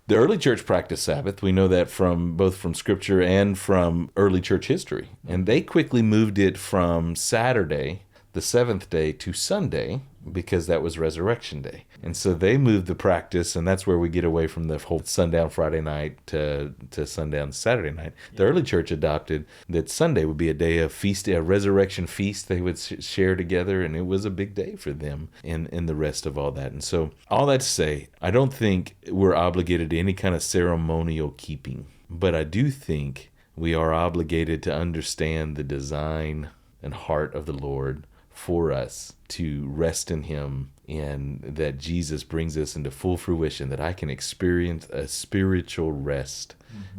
The early church practiced Sabbath. We know that from both from Scripture and from early church history. And they quickly moved it from Saturday, the seventh day, to Sunday, because that was Resurrection Day. And so they moved the practice, and that's where we get away from the whole sundown Friday night to sundown Saturday night. The early church adopted that Sunday would be a day of feast, a resurrection feast they would share together, and it was a big day for them in the rest of all that. And so all that to say, I don't think we're obligated to any kind of ceremonial keeping, but I do think we are obligated to understand the design and heart of the Lord for us to rest in Him, and that Jesus brings us into full fruition, that I can experience a spiritual rest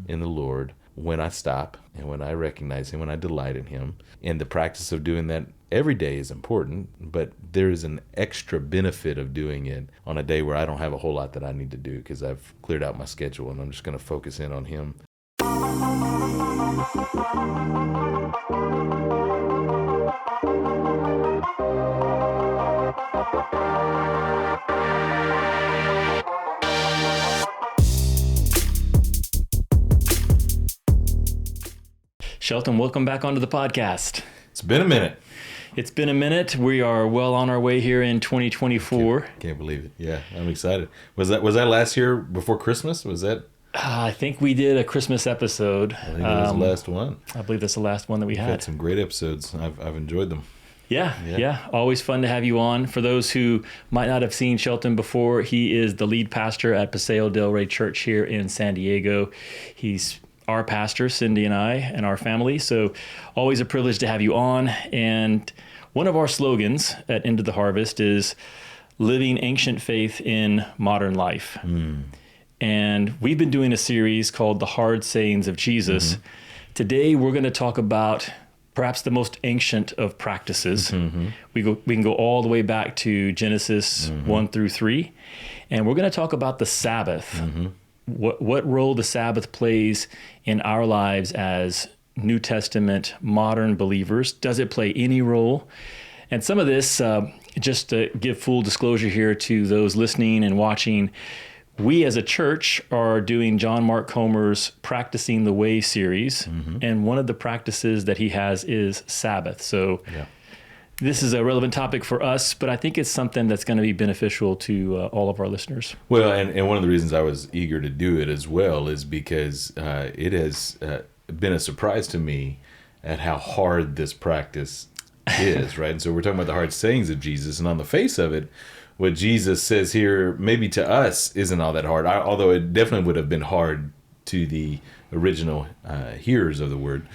in the Lord when I stop and when I recognize Him, when I delight in Him. And the practice of doing that every day is important, but there is an extra benefit of doing it on a day where I don't have a whole lot that I need to do because I've cleared out my schedule and I'm just going to focus in on Him. Shelton, welcome back onto the podcast. It's been a minute. It's been a minute. We are well on our way here in 2024. Can't believe it. Yeah, I'm excited. Was that last year before Christmas? Was that? I think we did a Christmas episode. I think it was the last one. I believe that's the last one that we've had some great episodes. I've enjoyed them. Yeah. Always fun to have you on. For those who might not have seen Shelton before, he is the lead pastor at Paseo del Rey Church here in San Diego. He's our pastor, Cindy and I, and our family. So always a privilege to have you on. And one of our slogans at End of the Harvest is living ancient faith in modern life. And we've been doing a series called The Hard Sayings of Jesus. Today, we're going to talk about perhaps the most ancient of practices. We can go all the way back to Genesis 1 through 3. And we're going to talk about the Sabbath. What role the Sabbath plays in our lives as New Testament modern believers. Does it play any role? And some of this, just to give full disclosure here to those listening and watching, we as a church are doing John Mark Comer's Practicing the Way series. And one of the practices that he has is Sabbath. So this is a relevant topic for us, but I think it's something that's going to be beneficial to all of our listeners. Well, and one of the reasons I was eager to do it as well is because it has been a surprise to me at how hard this practice is, right? And so we're talking about the hard sayings of Jesus, and on the face of it, what Jesus says here, maybe to us, isn't all that hard, although it definitely would have been hard to the original hearers of the word.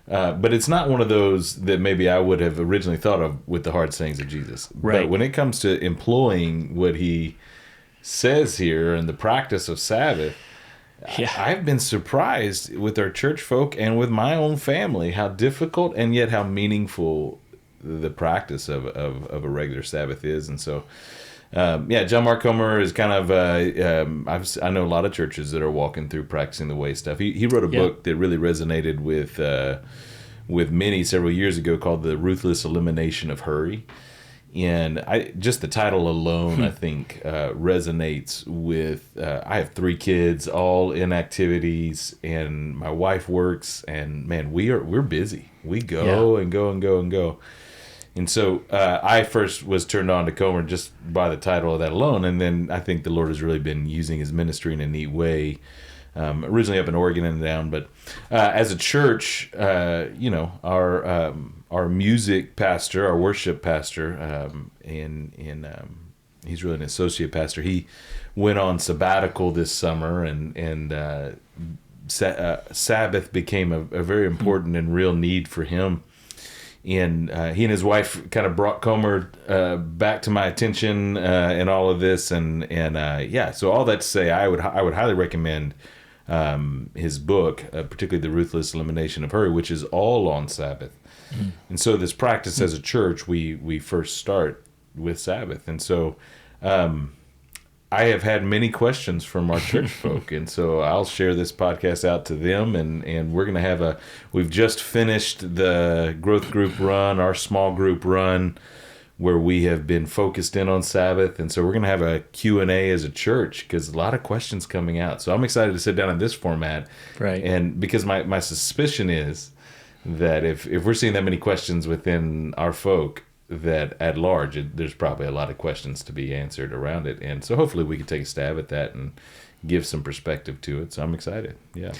But it's not one of those that maybe I would have originally thought of with the hard sayings of Jesus. Right. But when it comes to employing what he says here and the practice of Sabbath, I've been surprised with our church folk and with my own family how difficult and yet how meaningful the practice of a regular Sabbath is. And so, John Mark Comer is kind of, I know a lot of churches that are walking through Practicing the Way stuff. He wrote a book that really resonated with many several years ago called The Ruthless Elimination of Hurry. And just the title alone, I think, resonates with, I have 3 kids, all in activities, and my wife works, and man, we're busy. We go and go and go and go. And so I first was turned on to Comer just by the title of that alone, and then I think the Lord has really been using his ministry in a neat way, originally up in Oregon and down. But as a church, our music pastor, our worship pastor, he's really an associate pastor. He went on sabbatical this summer, and Sabbath became a very important and real need for him. And he and his wife kind of brought Comer back to my attention in all of this, and so all that to say, I would highly recommend his book, particularly The Ruthless Elimination of Hurry, which is all on Sabbath. And so this practice as a church, we first start with Sabbath, and so I have had many questions from our church folk, and so I'll share this podcast out to them, and we're going to have we've just finished the growth group run, our small group run, where we have been focused in on Sabbath. And so we're going to have a Q&A as a church because a lot of questions coming out. So I'm excited to sit down in this format. Right. And because my suspicion is that if we're seeing that many questions within our folk, that at large, there's probably a lot of questions to be answered around it. And so hopefully we can take a stab at that and give some perspective to it. So I'm excited. Yeah.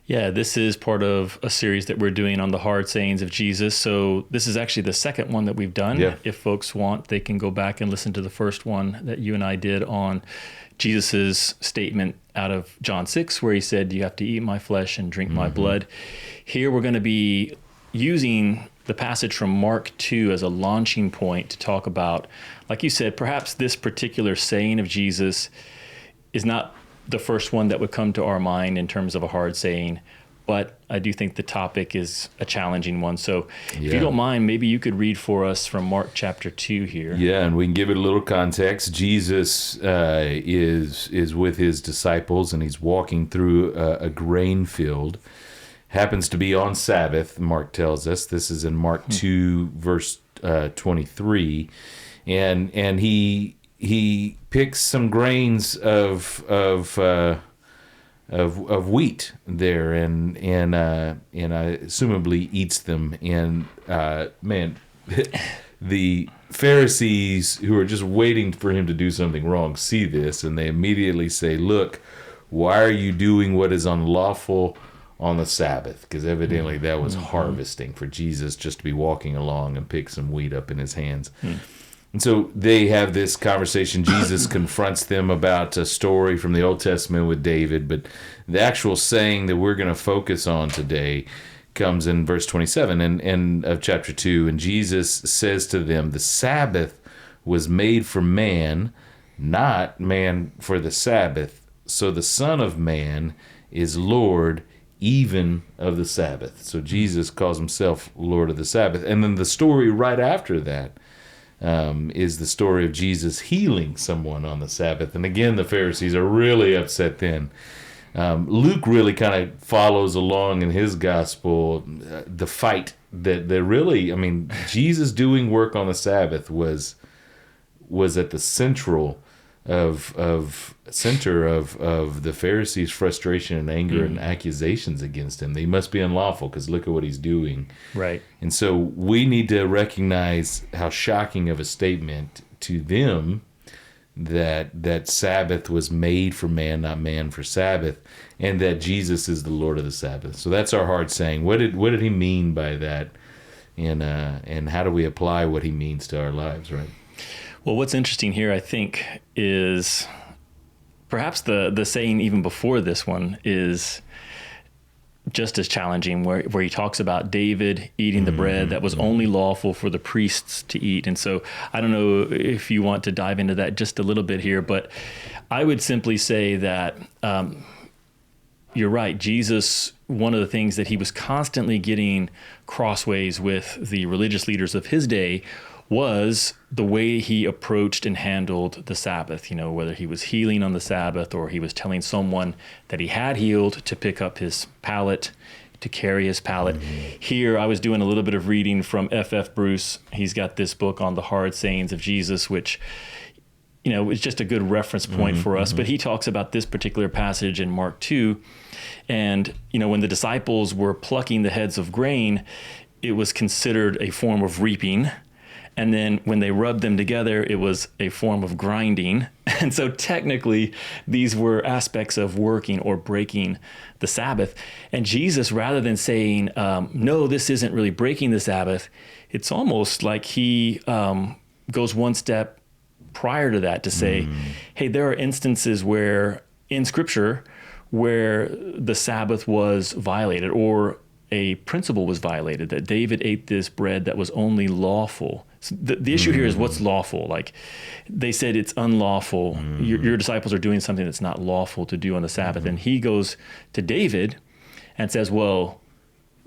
Yeah, this is part of a series that we're doing on the hard sayings of Jesus. So this is actually the second one that we've done. Yeah. If folks want, they can go back and listen to the first one that you and I did on Jesus's statement out of John 6, where he said, you have to eat my flesh and drink my blood. Here we're going to be using the passage from Mark 2 as a launching point to talk about, like you said, perhaps this particular saying of Jesus is not the first one that would come to our mind in terms of a hard saying, but I do think the topic is a challenging one. So if you don't mind, maybe you could read for us from Mark chapter 2 here. Yeah, and we can give it a little context. Jesus is with his disciples, and he's walking through a grain field. Happens to be on Sabbath, Mark tells us. This is in Mark 2, verse 23. And he picks some grains of wheat there, and assumably eats them. And man, the Pharisees, who are just waiting for him to do something wrong, see this, and they immediately say, "Look, why are you doing what is unlawful on the Sabbath?" Because evidently that was harvesting for Jesus just to be walking along and pick some wheat up in his hands. And so they have this conversation. Jesus confronts them about a story from the Old Testament with David, but the actual saying that we're going to focus on today comes in verse 27 and of chapter 2. And Jesus says to them, "The Sabbath was made for man, not man for the Sabbath. So the Son of Man is Lord even of the Sabbath." So Jesus calls himself Lord of the Sabbath. And then the story right after that is the story of Jesus healing someone on the Sabbath. And again, the Pharisees are really upset then. Luke really kind of follows along in his gospel the fight that really, I mean, Jesus doing work on the Sabbath was at the center of the Pharisees' frustration and anger and accusations against him. They must be unlawful because look at what he's doing. Right. And so we need to recognize how shocking of a statement to them that Sabbath was made for man, not man for Sabbath, and that Jesus is the Lord of the Sabbath. So that's our hard saying. What did he mean by that? And how do we apply what he means to our lives, right? Well, what's interesting here, I think, is perhaps the saying even before this one is just as challenging, where he talks about David eating the bread that was only lawful for the priests to eat. And so I don't know if you want to dive into that just a little bit here, but I would simply say that you're right. Jesus, one of the things that he was constantly getting crossways with the religious leaders of his day was the way he approached and handled the Sabbath, whether he was healing on the Sabbath or he was telling someone that he had healed to pick up his pallet, to carry his pallet. Here, I was doing a little bit of reading from F.F. Bruce. He's got this book on the hard sayings of Jesus, which, is just a good reference point for us. But he talks about this particular passage in Mark 2. And, when the disciples were plucking the heads of grain, it was considered a form of reaping. And then when they rubbed them together, it was a form of grinding. And so technically, these were aspects of working or breaking the Sabbath. And Jesus, rather than saying, no, this isn't really breaking the Sabbath, it's almost like he goes one step prior to that to say, hey, there are instances where in Scripture where the Sabbath was violated or a principle was violated, that David ate this bread that was only lawful. So the issue here is what's lawful. Like they said, it's unlawful. Your disciples are doing something that's not lawful to do on the Sabbath. And he goes to David and says, well,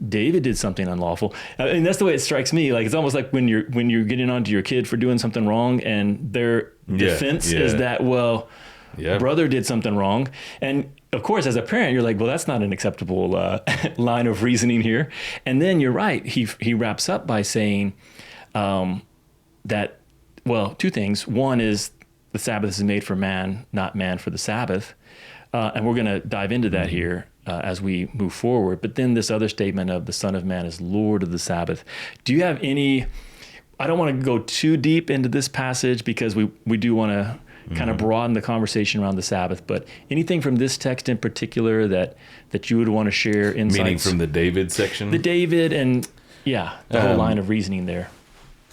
David did something unlawful. And that's the way it strikes me. Like it's almost like when you're getting onto your kid for doing something wrong and their defense is that, well, brother did something wrong. And of course, as a parent, you're like, well, that's not an acceptable line of reasoning here. And then you're right. He wraps up by saying that well, two things. One is the Sabbath is made for man, not man for the Sabbath. And we're going to dive into that here as we move forward. But then this other statement of the Son of Man is Lord of the Sabbath. Do you have any, I don't want to go too deep into this passage because we do want to kind of broaden the conversation around the Sabbath, but anything from this text in particular that you would want to share insights? Meaning from the David section? The David and, the whole line of reasoning there.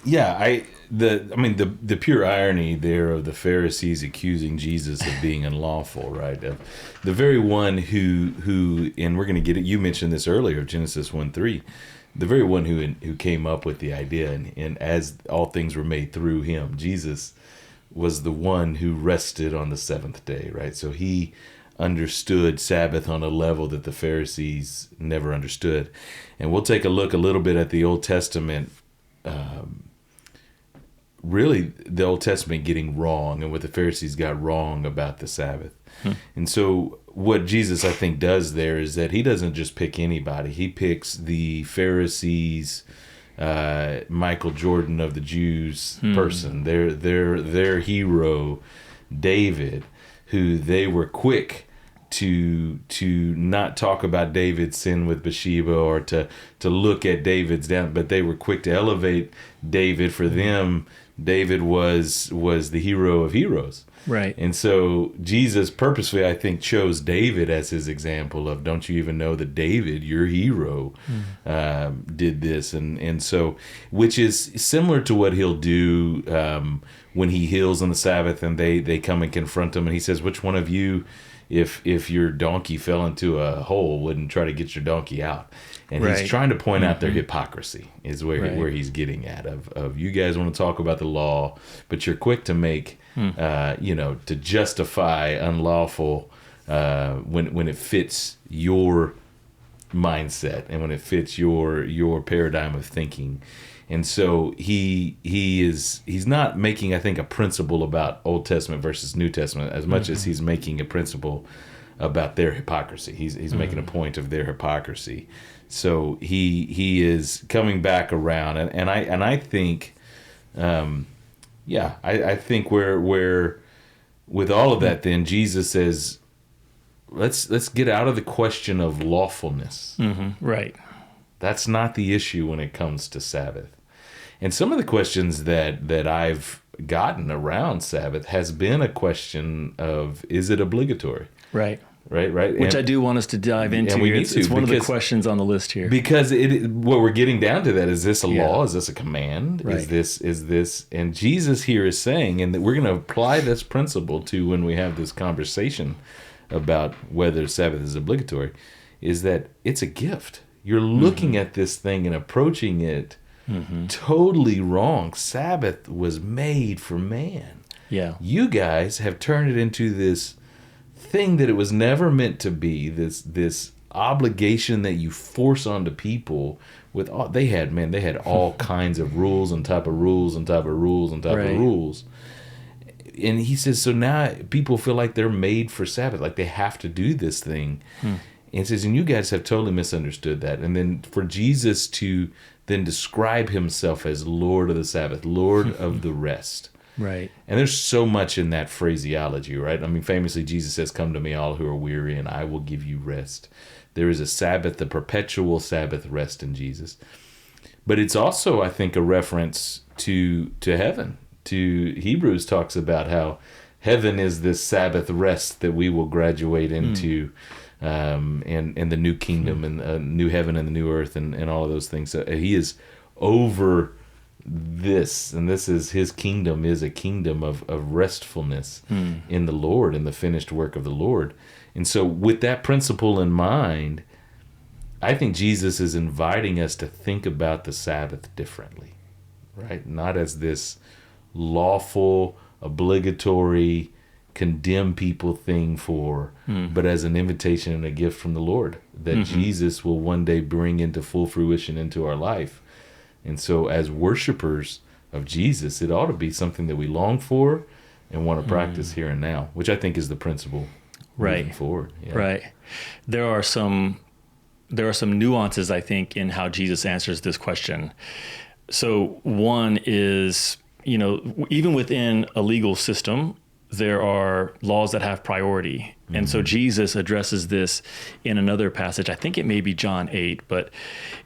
Yeah, the pure irony there of the Pharisees accusing Jesus of being unlawful, right? The very one who, and we're going to get it. You mentioned this earlier, Genesis 1:3. The very one who came up with the idea, and as all things were made through him, Jesus was the one who rested on the seventh day, right? So he understood Sabbath on a level that the Pharisees never understood. And we'll take a look a little bit at the Old Testament. Really the Old Testament getting wrong and what the Pharisees got wrong about the Sabbath. And so what Jesus, I think, does there is that he doesn't just pick anybody. He picks the Pharisees, Michael Jordan of the Jews person, their hero, David, who they were quick to not talk about David's sin with Bathsheba or to look at David's down, but they were quick to elevate David. For them, David was the hero of heroes. Right. And so Jesus purposely, I think, chose David as his example of, don't you even know that David, your hero, did this? And so, which is similar to what he'll do when he heals on the Sabbath and they come and confront him. And he says, which one of you, if your donkey fell into a hole, wouldn't try to get your donkey out? And he's trying to point out their hypocrisy is where he's getting at of you guys want to talk about the law, but you're quick to make, to justify unlawful when it fits your mindset and when it fits your paradigm of thinking. And so he's not making, I think, a principle about Old Testament versus New Testament as much as he's making a principle about their hypocrisy. He's making a point of their hypocrisy. So he is coming back around, and I think, I think where with all of that, then Jesus says, let's get out of the question of lawfulness. Right. That's not the issue when it comes to Sabbath. And some of the questions that I've gotten around Sabbath has been a question of, is it obligatory? Right. Right. Which I do want us to dive into. And we need to, it's one of the questions on the list here. Because what we're getting down to that, is this a law? Is this a command? Right. Is this? And Jesus here is saying, and that we're going to apply this principle to when we have this conversation about whether Sabbath is obligatory, is that it's a gift. You're looking at this thing and approaching it totally wrong. Sabbath was made for man. Yeah. You guys have turned it into this thing that it was never meant to be, this obligation that you force onto people with all they had all kinds of rules on top of rules on top of rules on top of rules. And he says, so now people feel like they're made for Sabbath, like they have to do this thing. And he says, and you guys have totally misunderstood that. And then for Jesus to then describe himself as Lord of the Sabbath, Lord of the rest. Right. And there's so much in that phraseology, right? I mean, famously, Jesus says, come to me, all who are weary, and I will give you rest. There is a Sabbath, the perpetual Sabbath rest in Jesus. But it's also, I think, a reference to heaven. To Hebrews talks about how heaven is this Sabbath rest that we will graduate into, and the new kingdom and new heaven and the new earth and all of those things. So he is over this, and this is his kingdom, is a kingdom of restfulness in the Lord, in the finished work of the Lord. And so with that principle in mind, I think Jesus is inviting us to think about the Sabbath differently, right? Not as this lawful, obligatory, condemn people thing but as an invitation and a gift from the Lord that Jesus will one day bring into full fruition into our life. And so as worshipers of Jesus, it ought to be something that we long for and want to practice here and now, which I think is the principle moving forward. Yeah. Right. There are some nuances, I think, in how Jesus answers this question. So one is even within a legal system, there are laws that have priority. And so Jesus addresses this in another passage. I think it may be John 8, but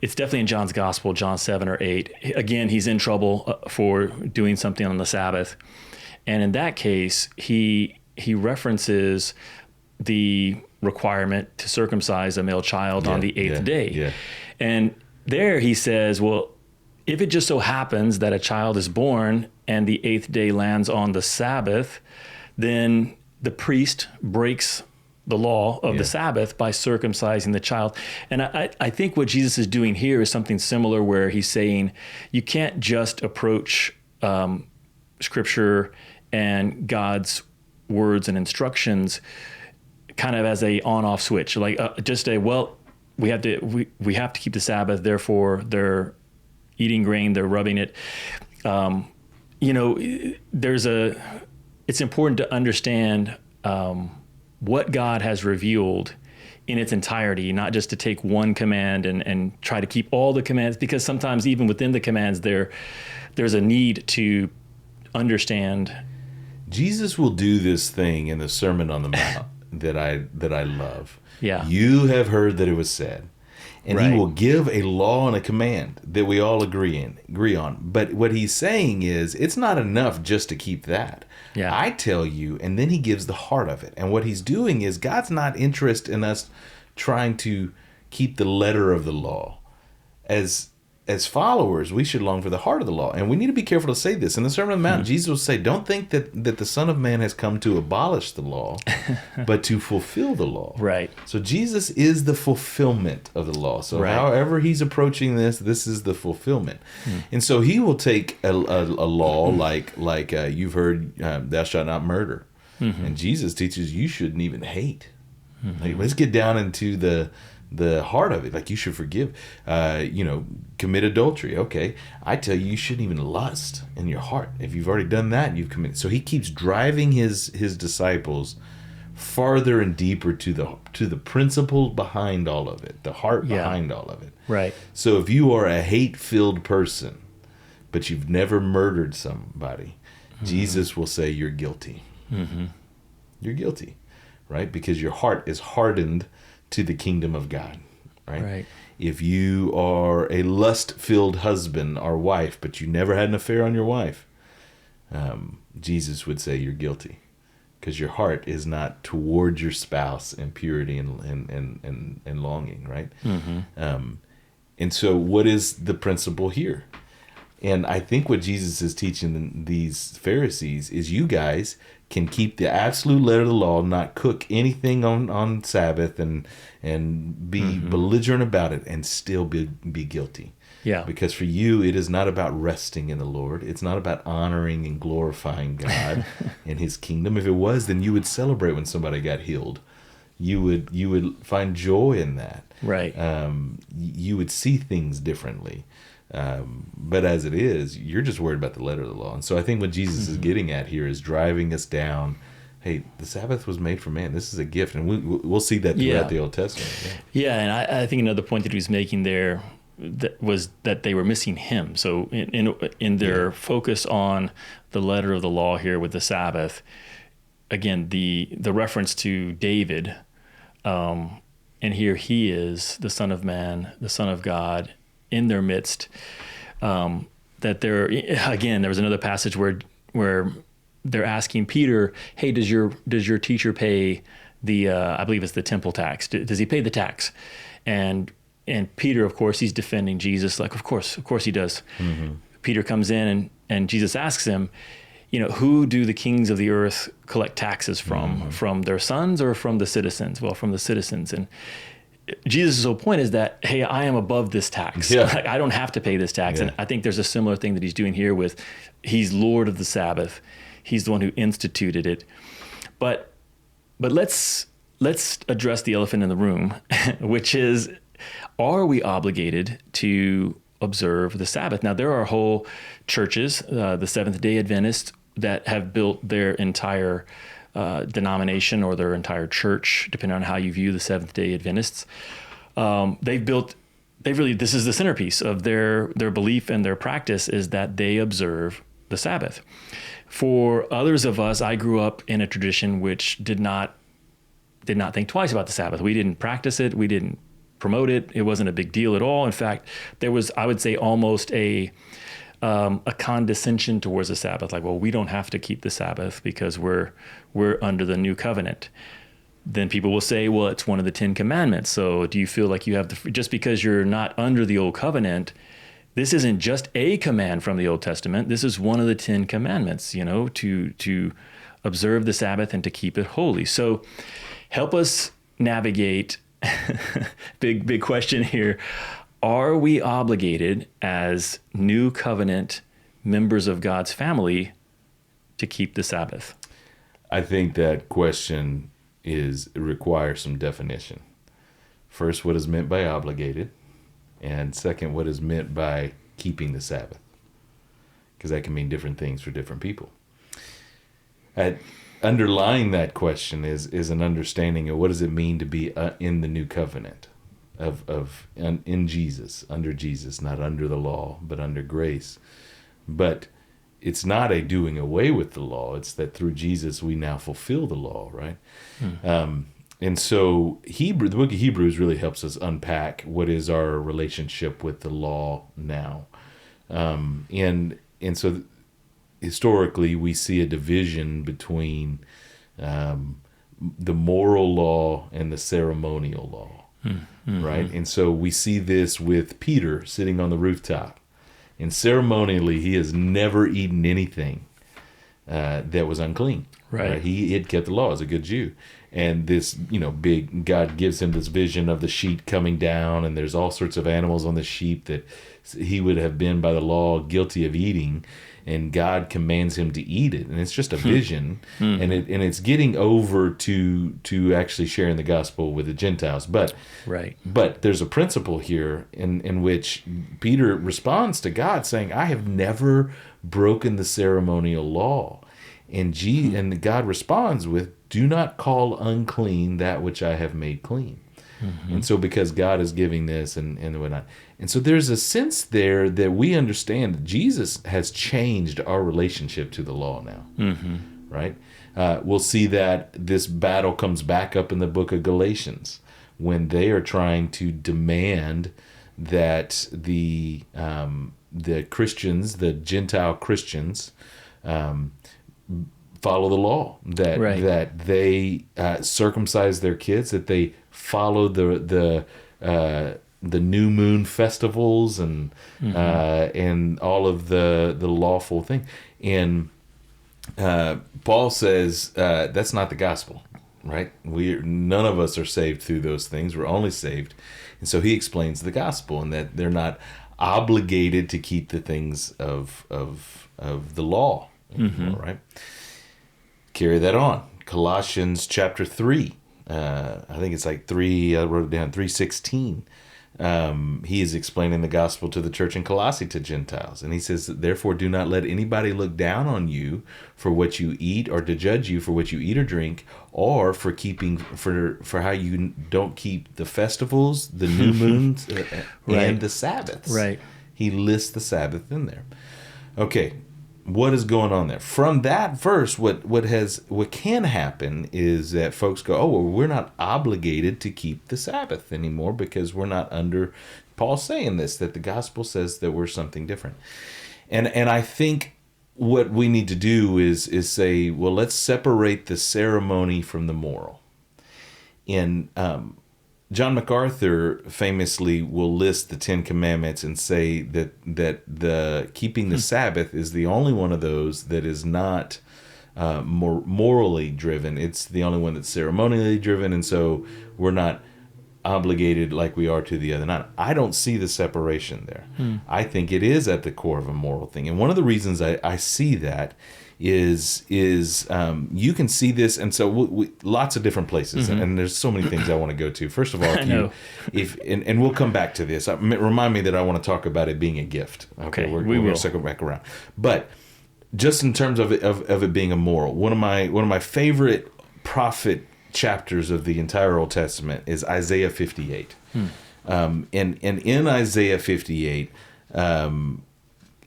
it's definitely in John's gospel, John 7 or 8. Again, he's in trouble for doing something on the Sabbath. And in that case, he references the requirement to circumcise a male child on the eighth day. Yeah. And there he says, well, if it just so happens that a child is born and the eighth day lands on the Sabbath, then the priest breaks the law of the Sabbath by circumcising the child. And I think what Jesus is doing here is something similar, where he's saying you can't just approach Scripture and God's words and instructions kind of as a on-off switch, like we have to keep the Sabbath, therefore they're eating grain, they're rubbing it. It's important to understand what God has revealed in its entirety, not just to take one command and try to keep all the commands, because sometimes even within the commands there's a need to understand. Jesus will do this thing in the Sermon on the Mount that I love. Yeah. You have heard that it was said. And he will give a law and a command that we all agree on. But what he's saying is, it's not enough just to keep that. Yeah. I tell you, and then he gives the heart of it. And what he's doing is, God's not interested in us trying to keep the letter of the law. As followers, we should long for the heart of the law. And we need to be careful to say this. In the Sermon on the Mount, Jesus will say, don't think that the Son of Man has come to abolish the law, but to fulfill the law. Right. So Jesus is the fulfillment of the law. So however he's approaching this is the fulfillment. And so he will take a law like you've heard, thou shalt not murder. And Jesus teaches you shouldn't even hate. Like, let's get down into the heart of it. Like, you should forgive, commit adultery. Okay. I tell you, you shouldn't even lust in your heart. If you've already done that, you've committed. So he keeps driving his disciples farther and deeper to the principle behind all of it, the heart behind all of it. Right. So if you are a hate-filled person, but you've never murdered somebody, Jesus will say you're guilty. You're guilty, right? Because your heart is hardened to the kingdom of God, right? If you are a lust-filled husband or wife, but you never had an affair on your wife, Jesus would say you're guilty, because your heart is not towards your spouse in purity and longing, right? And so what is the principle here? And I think what Jesus is teaching these Pharisees is, you guys can keep the absolute letter of the law, not cook anything on Sabbath, and be belligerent about it, and still be guilty. Yeah. Because for you, it is not about resting in the Lord. It's not about honoring and glorifying God and his kingdom. If it was, then you would celebrate when somebody got healed. You would find joy in that. Right. You would see things differently. But as it is, you're just worried about the letter of the law. And so I think what Jesus is getting at here is driving us down. Hey, the Sabbath was made for man. This is a gift. And we'll see that throughout the Old Testament. Yeah, and I think another point that he was making there was that they were missing him. So in their focus on the letter of the law here with the Sabbath, again, the reference to David, and here he is, the Son of Man, the Son of God, in their midst. That there was another passage where they're asking Peter, "Hey, does your teacher pay the I believe it's the temple tax? Does he pay the tax?" And Peter, of course, he's defending Jesus, like, of course he does. Peter comes in and Jesus asks him, who do the kings of the earth collect taxes from? From their sons or from the citizens? Well, from the citizens. And Jesus' whole point is that, hey, I am above this tax. Yeah. Like, I don't have to pay this tax. And I think there's a similar thing that he's doing here with, he's Lord of the Sabbath. He's the one who instituted it. But let's address the elephant in the room, which is, are we obligated to observe the Sabbath? Now, there are whole churches, the Seventh-day Adventists, that have built their entire denomination or their entire church, depending on how you view the Seventh-day Adventists. This is the centerpiece of their belief and their practice, is that they observe the Sabbath. For others of us, I grew up in a tradition which did not think twice about the Sabbath. We didn't practice it. We didn't promote it. It wasn't a big deal at all. In fact, there was, I would say, almost a condescension towards the Sabbath. Like, well, we don't have to keep the Sabbath because we're under the new covenant. Then people will say, well, it's one of the 10 commandments. So do you feel like you have just because you're not under the old covenant, this isn't just a command from the Old Testament. This is one of the 10 commandments, to observe the Sabbath and to keep it holy. So help us navigate. Big question here. Are we obligated as new covenant members of God's family to keep the Sabbath? I think that question requires some definition. First, what is meant by obligated? And second, what is meant by keeping the Sabbath? Because that can mean different things for different people. Underlying that question is an understanding of what does it mean to be in the new covenant in Jesus, under Jesus, not under the law, but under grace. But it's not a doing away with the law. It's that through Jesus we now fulfill the law, right? And so the book of Hebrews really helps us unpack what is our relationship with the law now. And so historically we see a division between the moral law and the ceremonial law, right? And so we see this with Peter sitting on the rooftop. And ceremonially, he has never eaten anything that was unclean. Right? He had kept the law as a good Jew. And this, big God gives him this vision of the sheet coming down, and there's all sorts of animals on the sheep that he would have been by the law guilty of eating, and God commands him to eat it. And it's just a vision, and it's getting over to actually sharing the gospel with the Gentiles. But there's a principle here in which Peter responds to God saying, I have never broken the ceremonial law. And God responds with, do not call unclean that which I have made clean. And so because God is giving this and whatnot. And so there's a sense there that we understand that Jesus has changed our relationship to the law now, right? We'll see that this battle comes back up in the book of Galatians when they are trying to demand that the Christians, the Gentile Christians, follow the law, that they circumcise their kids, that they follow the new moon festivals and all of the lawful thing. And Paul says that's not the gospel, right? None of us are saved through those things. We're only saved. And so he explains the gospel and that they're not obligated to keep the things of the law anymore, right? Carry that on. Colossians chapter 3. I think it's like 3, I wrote it down, 3:16. He is explaining the gospel to the church in Colossae to Gentiles. And he says, therefore, do not let anybody look down on you for what you eat or to judge you for what you eat or drink or for how you don't keep the festivals, the new moons, and the Sabbaths. Right. He lists the Sabbath in there. Okay. What is going on there? From that verse, what can happen is that folks go, oh, well, we're not obligated to keep the Sabbath anymore because we're not under Paul's saying this, that the gospel says that we're something different. And I think what we need to do is say, well, let's separate the ceremony from the moral. And John MacArthur famously will list the 10 Commandments and say that the keeping the Sabbath is the only one of those that is not morally driven. It's the only one that's ceremonially driven, and so we're not obligated like we are to the other nine. I don't see the separation there. I think it is at the core of a moral thing. And one of the reasons I see that is you can see this, and so we lots of different places, and there's so many things I want to go to. First of all, and we'll come back to this. Remind me that I want to talk about it being a gift. Okay, we're going to circle back around. But just in terms of it being a moral, one of my favorite prophet chapters of the entire Old Testament is Isaiah 58. And in Isaiah 58,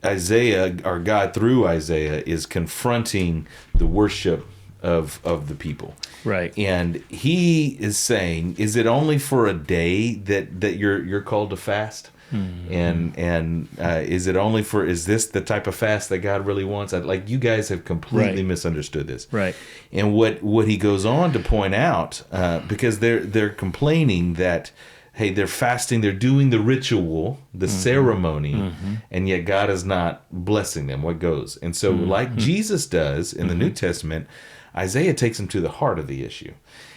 Isaiah, or God through Isaiah, is confronting the worship of the people. Right. And he is saying, is it only for a day that you're called to fast? And is it only for, is this the type of fast that God really wants? Like, you guys have completely misunderstood this. Right. And what he goes on to point out, because they're complaining that, hey, they're fasting, they're doing the ritual, the ceremony, and yet God is not blessing them. What goes? And so, like Jesus does in the New Testament, Isaiah takes them to the heart of the issue.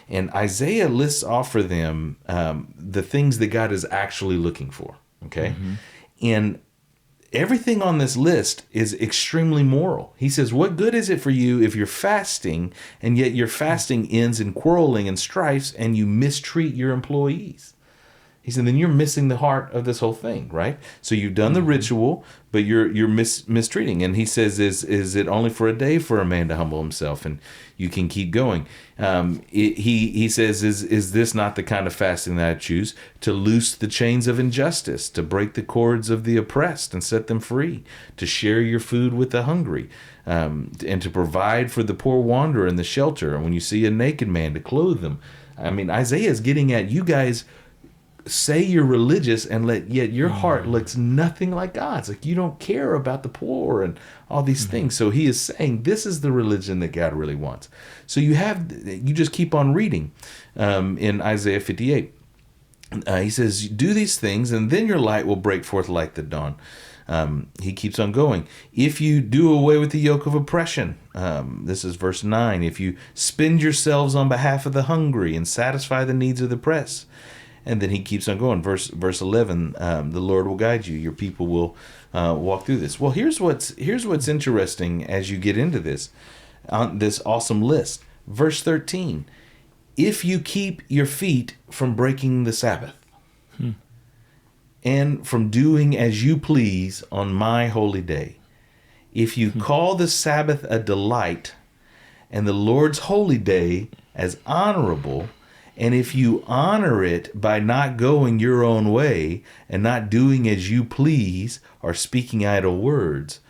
And Isaiah lists off for them the things that God is actually looking for. Okay? And everything on this list is extremely moral. He says, what good is it for you if you're fasting, and yet your fasting ends in quarreling and strifes, and you mistreat your employees? He said, then you're missing the heart of this whole thing, right? So you've done the ritual, but you're mistreating. And he says, is it only for a day for a man to humble himself? And you can keep going. He says, is this not the kind of fasting that I choose? To loose the chains of injustice, to break the cords of the oppressed and set them free, to share your food with the hungry, and to provide for the poor wanderer in the shelter. And when you see a naked man, to clothe them. I mean, Isaiah is getting at, you guys say you're religious, and yet your heart looks nothing like God's. Like, you don't care about the poor and all these things. So he is saying this is the religion that God really wants. So you just keep on reading in Isaiah 58. He says, do these things, and then your light will break forth like the dawn. He keeps on going. If you do away with the yoke of oppression, this is verse 9. If you spend yourselves on behalf of the hungry and satisfy the needs of the oppressed. And then he keeps on going. Verse 11, the Lord will guide you. Your people will walk through this. Well, here's what's interesting as you get into this, on this awesome list. Verse 13, if you keep your feet from breaking the Sabbath and from doing as you please on my holy day, if you call the Sabbath a delight and the Lord's holy day as honorable, and if you honor it by not going your own way and not doing as you please or speaking idle words,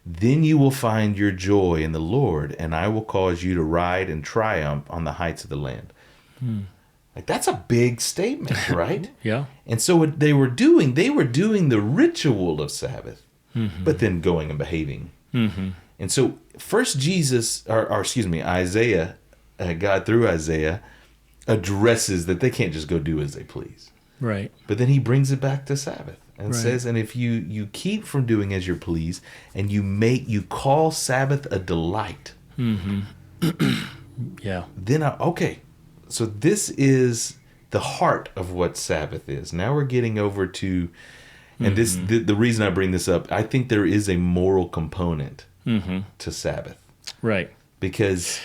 then you will find your joy in the Lord, and I will cause you to ride and triumph on the heights of the land. Like, that's a big statement, right? Yeah. And so what they were doing the ritual of Sabbath, but then going and behaving. And so first Isaiah, God through Isaiah, addresses that they can't just go do as they please. Right. But then he brings it back to Sabbath and says, and if you keep from doing as you please, and you call Sabbath a delight. Yeah. Then, okay. So this is the heart of what Sabbath is. Now we're getting over to, and the reason I bring this up, I think there is a moral component to Sabbath. Right. Because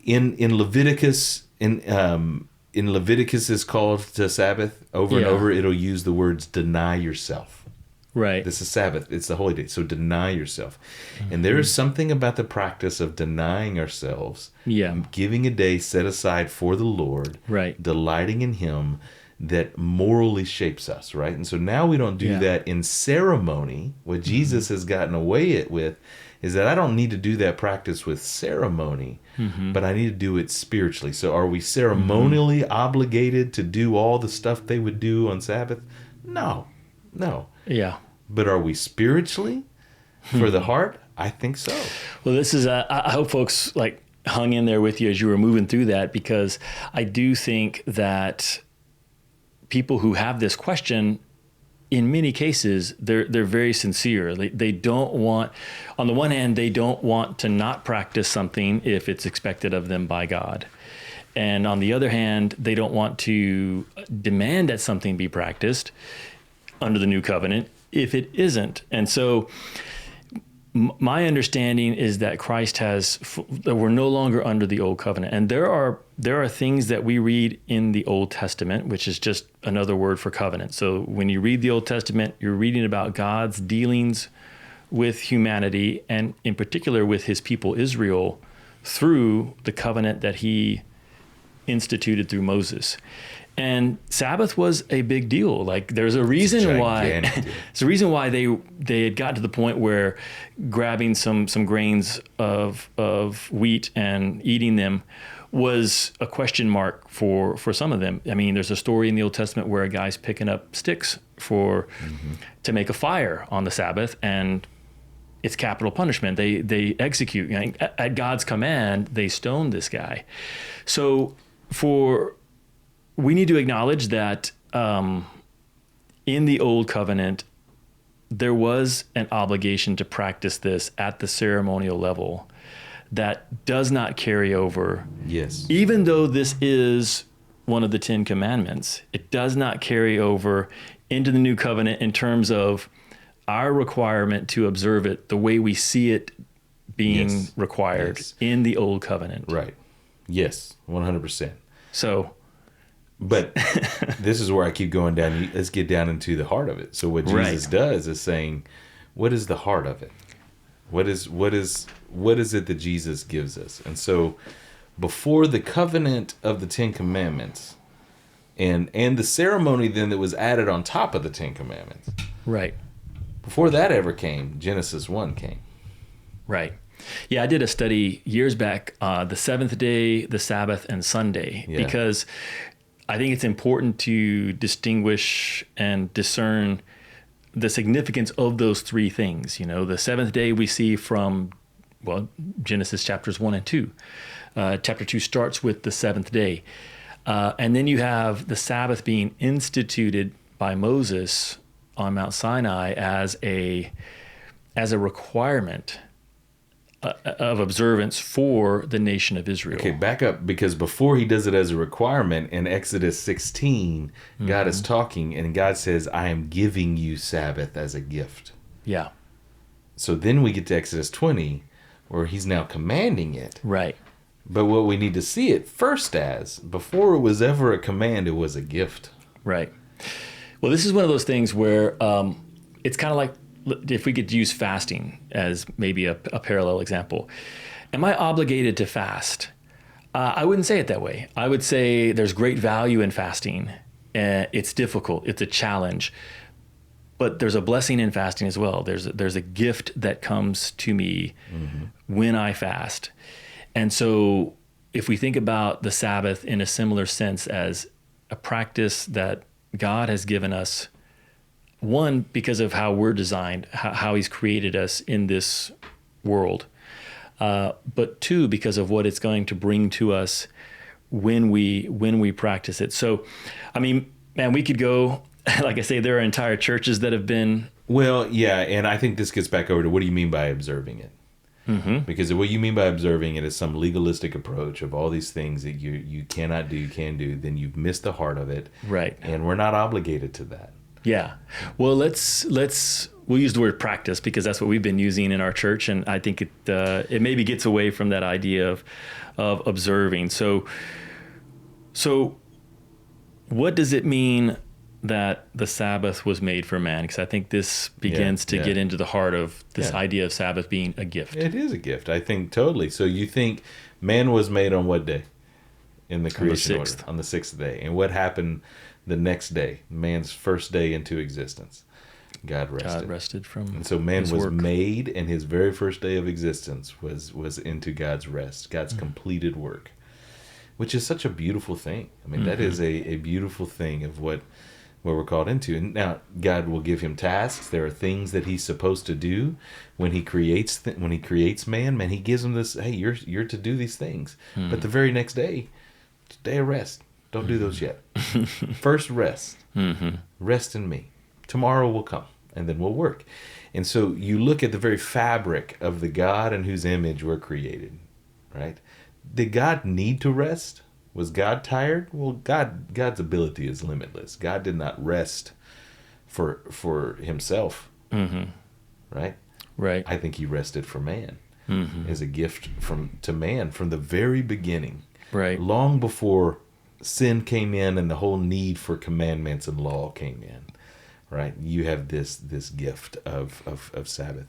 in Leviticus, in Leviticus is called to Sabbath over and over. It'll use the words deny yourself. Right. This is Sabbath. It's the holy day. So deny yourself. And there is something about the practice of denying ourselves, giving a day set aside for the Lord, delighting in him, that morally shapes us, right? And so now we don't do that in ceremony. What Jesus has gotten away with is that I don't need to do that practice with ceremony, but I need to do it spiritually. So are we ceremonially obligated to do all the stuff they would do on Sabbath? No. Yeah. But are we spiritually for the heart? I think so. Well, this is, I hope folks hung in there with you as you were moving through that, because I do think that people who have this question, in many cases, they're very sincere. They don't want, on the one hand, they don't want to not practice something if it's expected of them by God. And on the other hand, they don't want to demand that something be practiced under the new covenant if it isn't. And so my understanding is that Christ that we're no longer under the old covenant. And there are things that we read in the Old Testament, which is just another word for covenant. So when you read the Old Testament, you're reading about God's dealings with humanity, and in particular with his people Israel, through the covenant that he instituted through Moses. And Sabbath was a big deal. Like there's a reason why there's a reason why they had got to the point where grabbing some grains of wheat and eating them was a question mark for some of them. I mean, there's a story in the Old Testament where a guy's picking up sticks to make a fire on the Sabbath, and it's capital punishment. They execute, you know, at God's command. They stone this guy. So we need to acknowledge that in the Old Covenant, there was an obligation to practice this at the ceremonial level that does not carry over. Yes. Even though this is one of the 10 Commandments, it does not carry over into the New Covenant in terms of our requirement to observe it the way we see it being required in the Old Covenant. Right. Yes, 100%. So... But this is where I keep going down. Let's get down into the heart of it. So what Jesus does is saying, what is the heart of it? What is it that Jesus gives us? And so before the covenant of the 10 Commandments and the ceremony then that was added on top of the 10 Commandments. Right. Before that ever came, Genesis 1 came. Right. Yeah, I did a study years back, the seventh day, the Sabbath, and Sunday, because I think it's important to distinguish and discern the significance of those three things. You know, the seventh day we see from, Genesis chapters 1 and 2. Chapter 2 starts with the seventh day. And then you have the Sabbath being instituted by Moses on Mount Sinai as a requirement of observance for the nation of Israel. Okay, back up, because before he does it as a requirement, in Exodus 16, God is talking, and God says, I am giving you Sabbath as a gift. Yeah. So then we get to Exodus 20, where he's now commanding it. Right. But what we need to see it first as, before it was ever a command, it was a gift. Right. Well, this is one of those things where it's kind of like, if we could use fasting as maybe a parallel example. Am I obligated to fast? I wouldn't say it that way. I would say there's great value in fasting. It's difficult. It's a challenge. But there's a blessing in fasting as well. There's a gift that comes to me when I fast. And so if we think about the Sabbath in a similar sense as a practice that God has given us, one, because of how we're designed, how he's created us in this world. But two, because of what it's going to bring to us when we practice it. So, I mean, man, we could go, like I say, there are entire churches that have been... Well, yeah, and I think this gets back over to what do you mean by observing it? Because what you mean by observing it is some legalistic approach of all these things that you cannot do, you can do, then you've missed the heart of it. Right. And we're not obligated to that. Yeah. Well, we'll use the word practice because that's what we've been using in our church, and I think it maybe gets away from that idea of observing. So what does it mean that the Sabbath was made for man? Because I think this begins to get into the heart of this idea of Sabbath being a gift. It is a gift, I think, totally. So you think man was made on what day in the creation order? On the sixth day. And what happened the next day, man's first day into existence? God rested. God rested from and so man his was work. Made, and his very first day of existence was into God's rest, God's completed work, which is such a beautiful thing. I mean, that is a beautiful thing of what we're called into. And now God will give him tasks. There are things that he's supposed to do when he creates man. Man, he gives him this. Hey, you're to do these things. But the very next day, day of rest. Don't do those yet. First rest. Rest in me. Tomorrow will come, and then we'll work. And so you look at the very fabric of the God in whose image we're created, right? Did God need to rest? Was God tired? Well, God's ability is limitless. God did not rest for himself, right? Right. I think he rested for man as a gift to man from the very beginning, right? Long before sin came in and the whole need for commandments and law came in, right? You have this gift of Sabbath.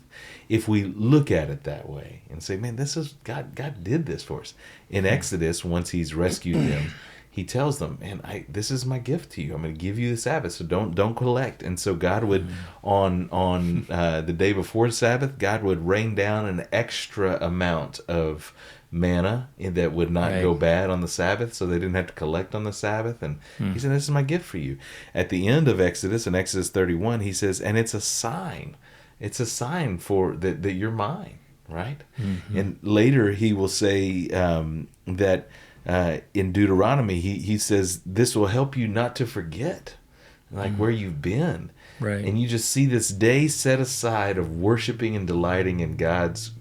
If we look at it that way and say, man, this is God did this for us. In Exodus, once he's rescued them, he tells them, "Man, this is my gift to you. I'm going to give you the Sabbath, so don't collect." And so God would, on the day before Sabbath, God would rain down an extra amount of manna that would not Right. go bad on the Sabbath, so they didn't have to collect on the Sabbath. And he said, "This is my gift for you." At the end of Exodus, in Exodus 31, he says, "And it's a sign. It's a sign for that you're mine." Right? And later he will say that in Deuteronomy, he says, "This will help you not to forget like where you've been." Right. And you just see this day set aside of worshiping and delighting in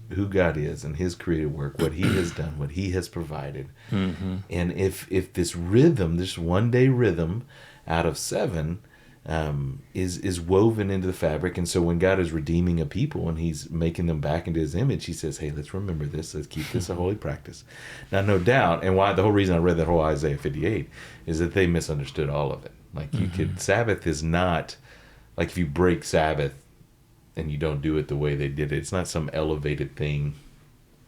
who God is and his creative work, what he has done, what he has provided. And if this rhythm, this one day rhythm out of 7, is woven into the fabric. And so when God is redeeming a people and he's making them back into his image, he says, "Hey, let's remember this. Let's keep this a holy practice." Now, no doubt, and the whole reason I read that whole Isaiah 58 is that they misunderstood all of it. Like Sabbath is not, like if you break Sabbath and you don't do it the way they did it, it's not some elevated thing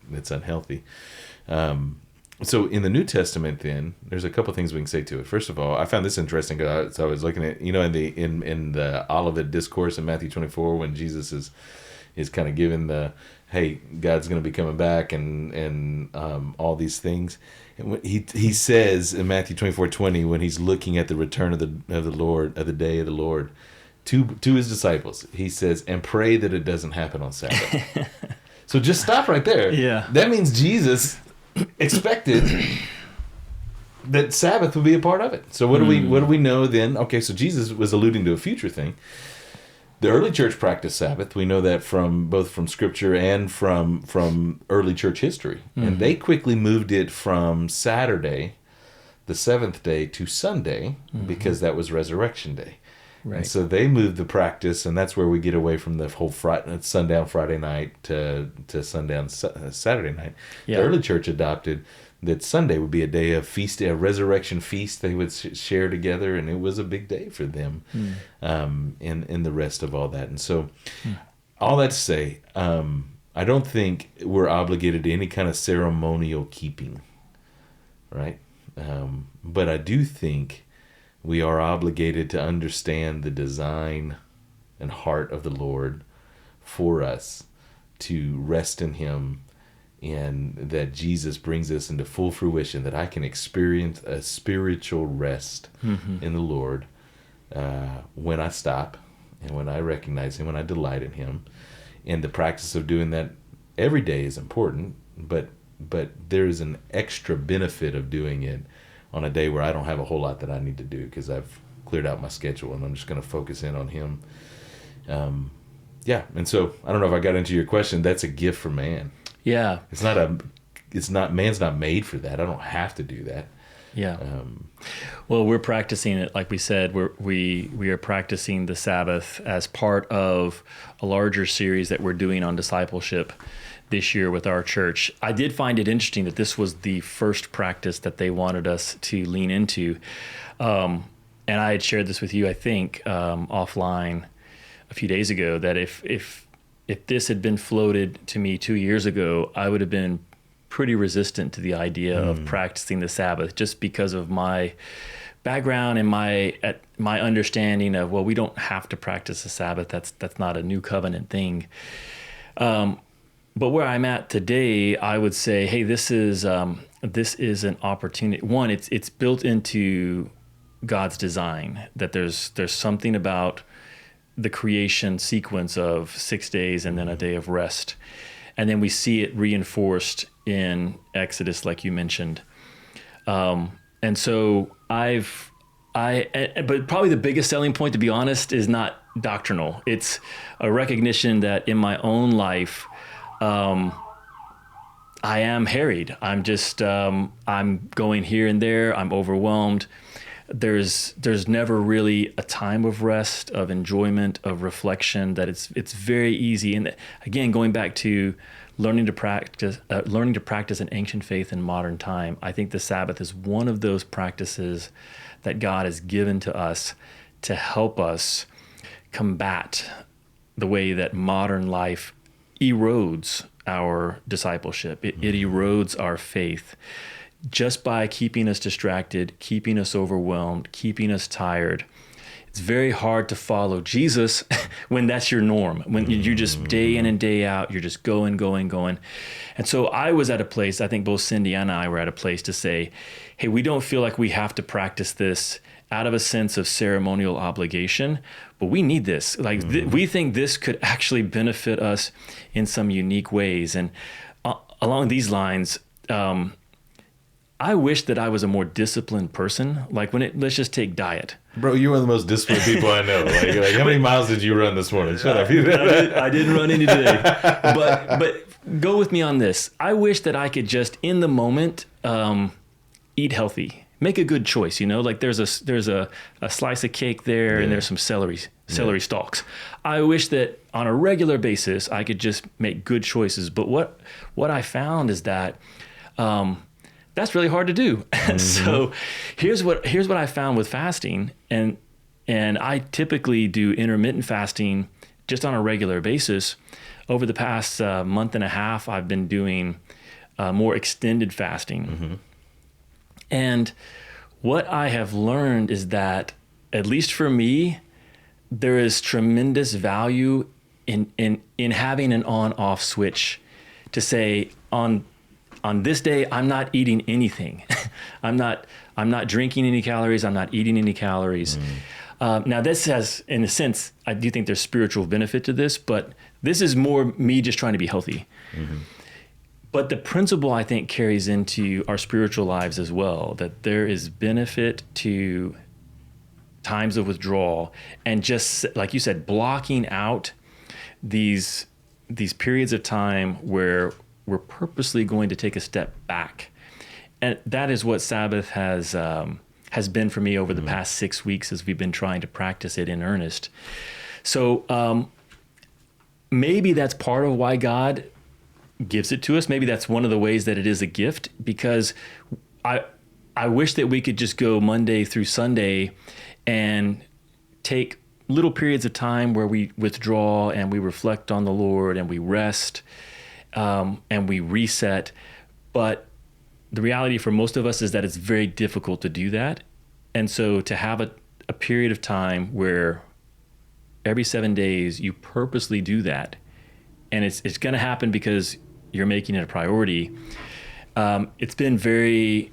that's unhealthy. So in the New Testament, then there's a couple things we can say to it. First of all, I found this interesting because I was looking at, in the Olivet discourse in Matthew 24, when Jesus is kind of giving the, hey, God's going to be coming back and all these things. And he says in Matthew 24:20, when he's looking at the return of the Lord, of the day of the Lord, to his disciples, he says, "And pray that it doesn't happen on Sabbath." So just stop right there. Yeah. That means Jesus expected that Sabbath would be a part of it. So what do we know then? Okay, so Jesus was alluding to a future thing. The early church practiced Sabbath. We know that both from Scripture and from early church history. And they quickly moved it from Saturday, the 7th day, to Sunday, because that was Resurrection Day. Right. And so they moved the practice, and that's where we get away from the whole sundown Friday night to sundown Saturday night. Yeah. The early church adopted that Sunday would be a day of feast, a resurrection feast they would share together, and it was a big day for them in the rest of all that. And so all that to say, I don't think we're obligated to any kind of ceremonial keeping, right? But I do think we are obligated to understand the design and heart of the Lord for us, to rest in him, and that Jesus brings us into full fruition, that I can experience a spiritual rest in the Lord when I stop and when I recognize him, when I delight in him. And the practice of doing that every day is important, but there is an extra benefit of doing it on a day where I don't have a whole lot that I need to do because I've cleared out my schedule and I'm just going to focus in on him. And so I don't know if I got into your question. That's a gift for man. Yeah. Man's not made for that. I don't have to do that. Yeah. Well, we're practicing it, like we said. We are practicing the Sabbath as part of a larger series that we're doing on discipleship this year with our church. I did find it interesting that this was the first practice that they wanted us to lean into. And I had shared this with you, I think, offline a few days ago, that if this had been floated to me 2 years ago, I would have been pretty resistant to the idea of practicing the Sabbath, just because of my background and my understanding of, well, we don't have to practice the Sabbath. That's not a new covenant thing. But where I'm at today, I would say, hey, this is an opportunity. One, it's built into God's design, that there's something about the creation sequence of 6 days and then a day of rest. And then we see it reinforced in Exodus, like you mentioned. And so but probably the biggest selling point, to be honest, is not doctrinal. It's a recognition that in my own life, I am harried. I'm just, I'm going here and there. I'm overwhelmed. There's never really a time of rest, of enjoyment, of reflection, that it's very easy. And again, going back to learning to practice an ancient faith in modern time, I think the Sabbath is one of those practices that God has given to us to help us combat the way that modern life erodes our discipleship. It erodes our faith. just by keeping us distracted, keeping us overwhelmed, keeping us tired. It's very hard to follow Jesus when that's your norm, when you're just day in and day out, you're just going. And so I was at a place, I think both Cindy and I were at a place to say, hey, we don't feel like we have to practice this out of a sense of ceremonial obligation, but we need this. Like we think this could actually benefit us in some unique ways. And along these lines, I wish that I was a more disciplined person. Like let's just take diet. Bro, you're one of the most disciplined people I know. Like how many miles did you run this morning? Shut up. I didn't run any today. But go with me on this. I wish that I could just, in the moment, eat healthy. Make a good choice, Like there's a slice of cake there, and there's some celery stalks. I wish that on a regular basis I could just make good choices. But what I found is that that's really hard to do. So here's what I found with fasting, and I typically do intermittent fasting just on a regular basis. Over the past month and a half, I've been doing more extended fasting. And what I have learned is that, at least for me, there is tremendous value in having an on-off switch to say, on this day, I'm not eating anything. I'm not drinking any calories. I'm not eating any calories. Now, this has, in a sense, I do think there's spiritual benefit to this, but this is more me just trying to be healthy. But the principle, I think, carries into our spiritual lives as well, that there is benefit to times of withdrawal, and just, like you said, blocking out these periods of time where we're purposely going to take a step back. And that is what Sabbath has been for me over the past 6 weeks as we've been trying to practice it in earnest. So maybe that's part of why God gives it to us. Maybe that's one of the ways that it is a gift, because I wish that we could just go Monday through Sunday and take little periods of time where we withdraw and we reflect on the Lord and we rest and we reset. But the reality for most of us is that it's very difficult to do that. And so to have a period of time where every 7 days you purposely do that, and it's going to happen because you're making it a priority. It's been very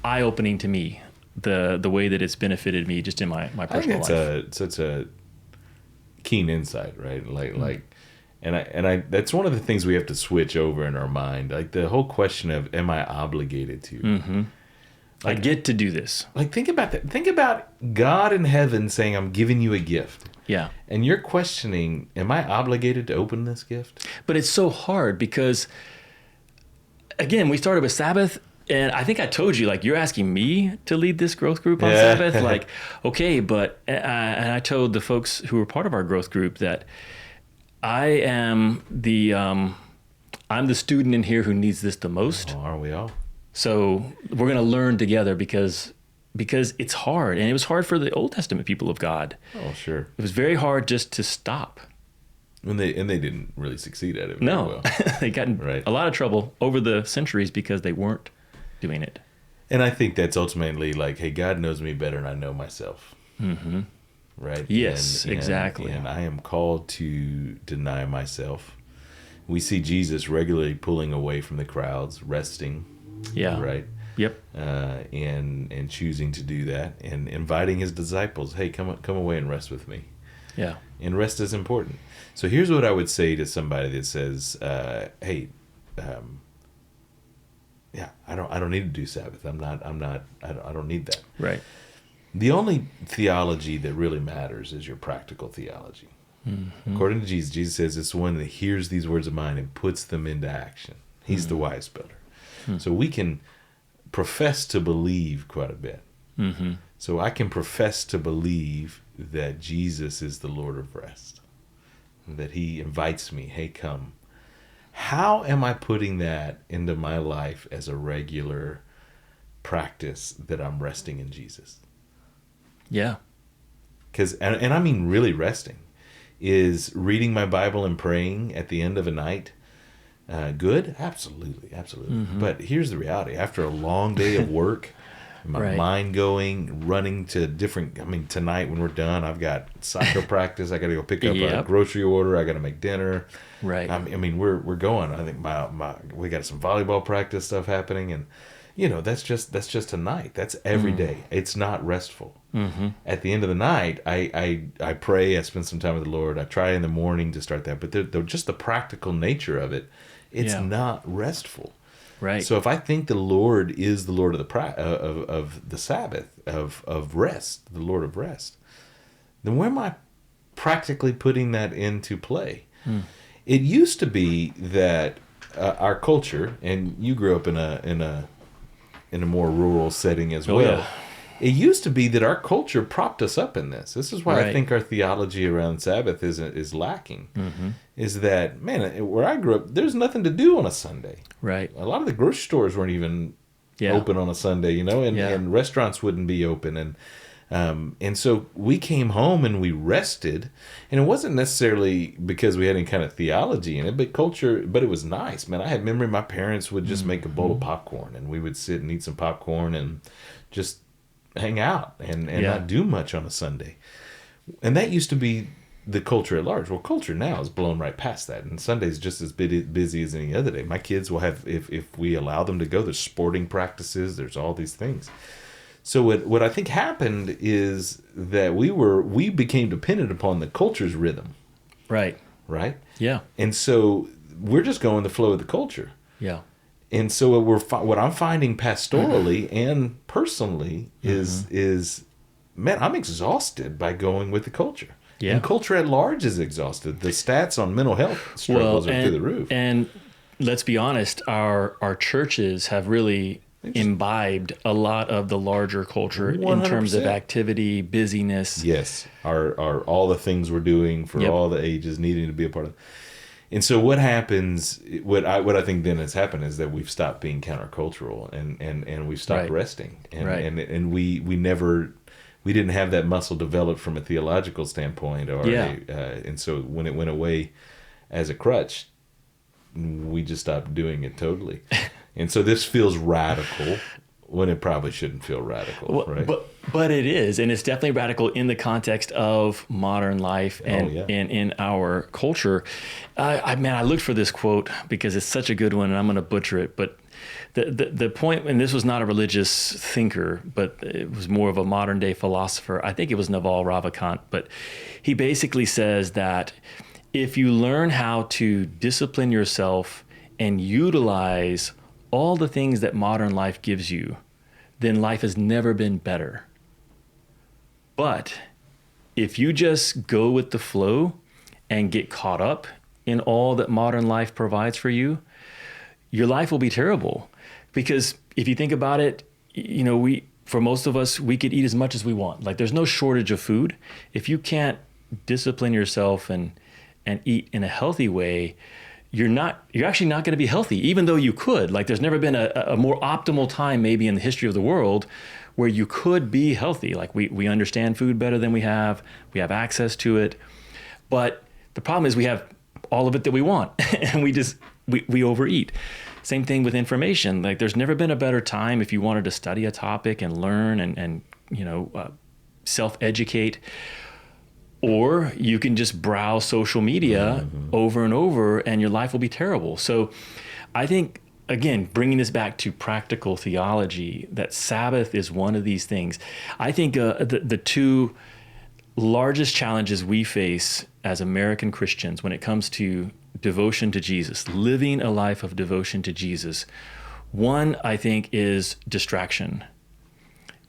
eye-opening to me, the way that it's benefited me just in my personal life. It's such a keen insight, right? And that's one of the things we have to switch over in our mind. Like the whole question of, am I obligated to? I get to do this. Like, think about that. Think about God in heaven saying, I'm giving you a gift. Yeah. And you're questioning, am I obligated to open this gift? But it's so hard because, again, we started with Sabbath, and I think I told you, like, you're asking me to lead this growth group on Sabbath. Like, okay, but, and I told the folks who were part of our growth group that I am I'm the student in here who needs this the most. Oh, aren't we all? So we're going to learn together because it's hard. And it was hard for the Old Testament people of God. Oh, sure. It was very hard just to stop. And they didn't really succeed at it very No, well. They got in a lot of trouble over the centuries because they weren't doing it. And I think that's ultimately like, hey, God knows me better than I know myself. Right? Yes, exactly. And I am called to deny myself. We see Jesus regularly pulling away from the crowds, resting. Yeah. Right? Yep. And choosing to do that, and inviting his disciples, hey, come away and rest with me. Yeah. And rest is important. So here's what I would say to somebody that says, hey, I don't need to do Sabbath. I don't need that. Right. The only theology that really matters is your practical theology. According to Jesus says it's the one that hears these words of mine and puts them into action. He's the wise builder. So we can profess to believe quite a bit. So I can profess to believe that Jesus is the Lord of rest, that he invites me, hey, come. How am I putting that into my life as a regular practice that I'm resting in Jesus? Yeah. And I mean really resting, is reading my Bible and praying at the end of a night Good? Absolutely, absolutely. But here's the reality. After a long day of work, my mind going, running to different, tonight when we're done, I've got soccer practice. I got to go pick up a grocery order. I got to make dinner. Right. We're going. I think we got some volleyball practice stuff happening, and that's just tonight. That's every day. It's not restful. At the end of the night, I pray. I spend some time with the Lord. I try in the morning to start that, but just the practical nature of it, it's not restful. Right. So if I think the Lord is the Lord of the Sabbath, of rest, the Lord of rest, then where am I practically putting that into play? It used to be that our culture, and you grew up in a more rural setting as well. Yeah. It used to be that our culture propped us up in this. This is why I think our theology around Sabbath is lacking. Is that, man, where I grew up, there's nothing to do on a Sunday. Right. A lot of the grocery stores weren't even open on a Sunday, and restaurants wouldn't be open. And so we came home and we rested, and it wasn't necessarily because we had any kind of theology in it, but culture. But it was nice, man. I had memory my parents would just make a bowl of popcorn, and we would sit and eat some popcorn and just hang out and not do much on a Sunday. And that used to be the culture at large. Well, culture now is blown right past that, and Sunday's just as busy as any other day. My kids will have, if we allow them to go, there's sporting practices, there's all these things. So what I think happened is that we became dependent upon the culture's rhythm. Right. Right? Yeah. And so we're just going the flow of the culture. Yeah. And so what I'm finding pastorally and personally is, man, I'm exhausted by going with the culture. Yeah. And culture at large is exhausted. The stats on mental health struggles are through the roof. And let's be honest, our churches have really imbibed a lot of the larger culture 100%. In terms of activity, busyness. Yes, are all the things we're doing for all the ages needing to be a part of. And so what happens, what I think then has happened is that we've stopped being countercultural and we've stopped resting. And we didn't have that muscle developed from a theological standpoint and so when it went away as a crutch, we just stopped doing it totally. And so this feels radical when it probably shouldn't feel radical, right? But it is, and it's definitely radical in the context of modern life and in our culture. I looked for this quote because it's such a good one, and I'm going to butcher it. But the point, and this was not a religious thinker, but it was more of a modern day philosopher. I think it was Naval Ravikant, but he basically says that if you learn how to discipline yourself and utilize all the things that modern life gives you, then life has never been better. But if you just go with the flow and get caught up in all that modern life provides for you, your life will be terrible. Because if you think about it, for most of us, we could eat as much as we want. Like, there's no shortage of food. If you can't discipline yourself and eat in a healthy way, you're actually not going to be healthy, even though you could. Like, there's never been a more optimal time maybe in the history of the world where you could be healthy. Like, we understand food better than we have access to it. But the problem is we have all of it that we want and we overeat. Same thing with information. Like, there's never been a better time if you wanted to study a topic and learn and self-educate. Or you can just browse social media over and over and your life will be terrible. So I think, again, bringing this back to practical theology, that Sabbath is one of these things. I think the two largest challenges we face as American Christians when it comes to devotion to Jesus, living a life of devotion to Jesus, one, I think, is distraction.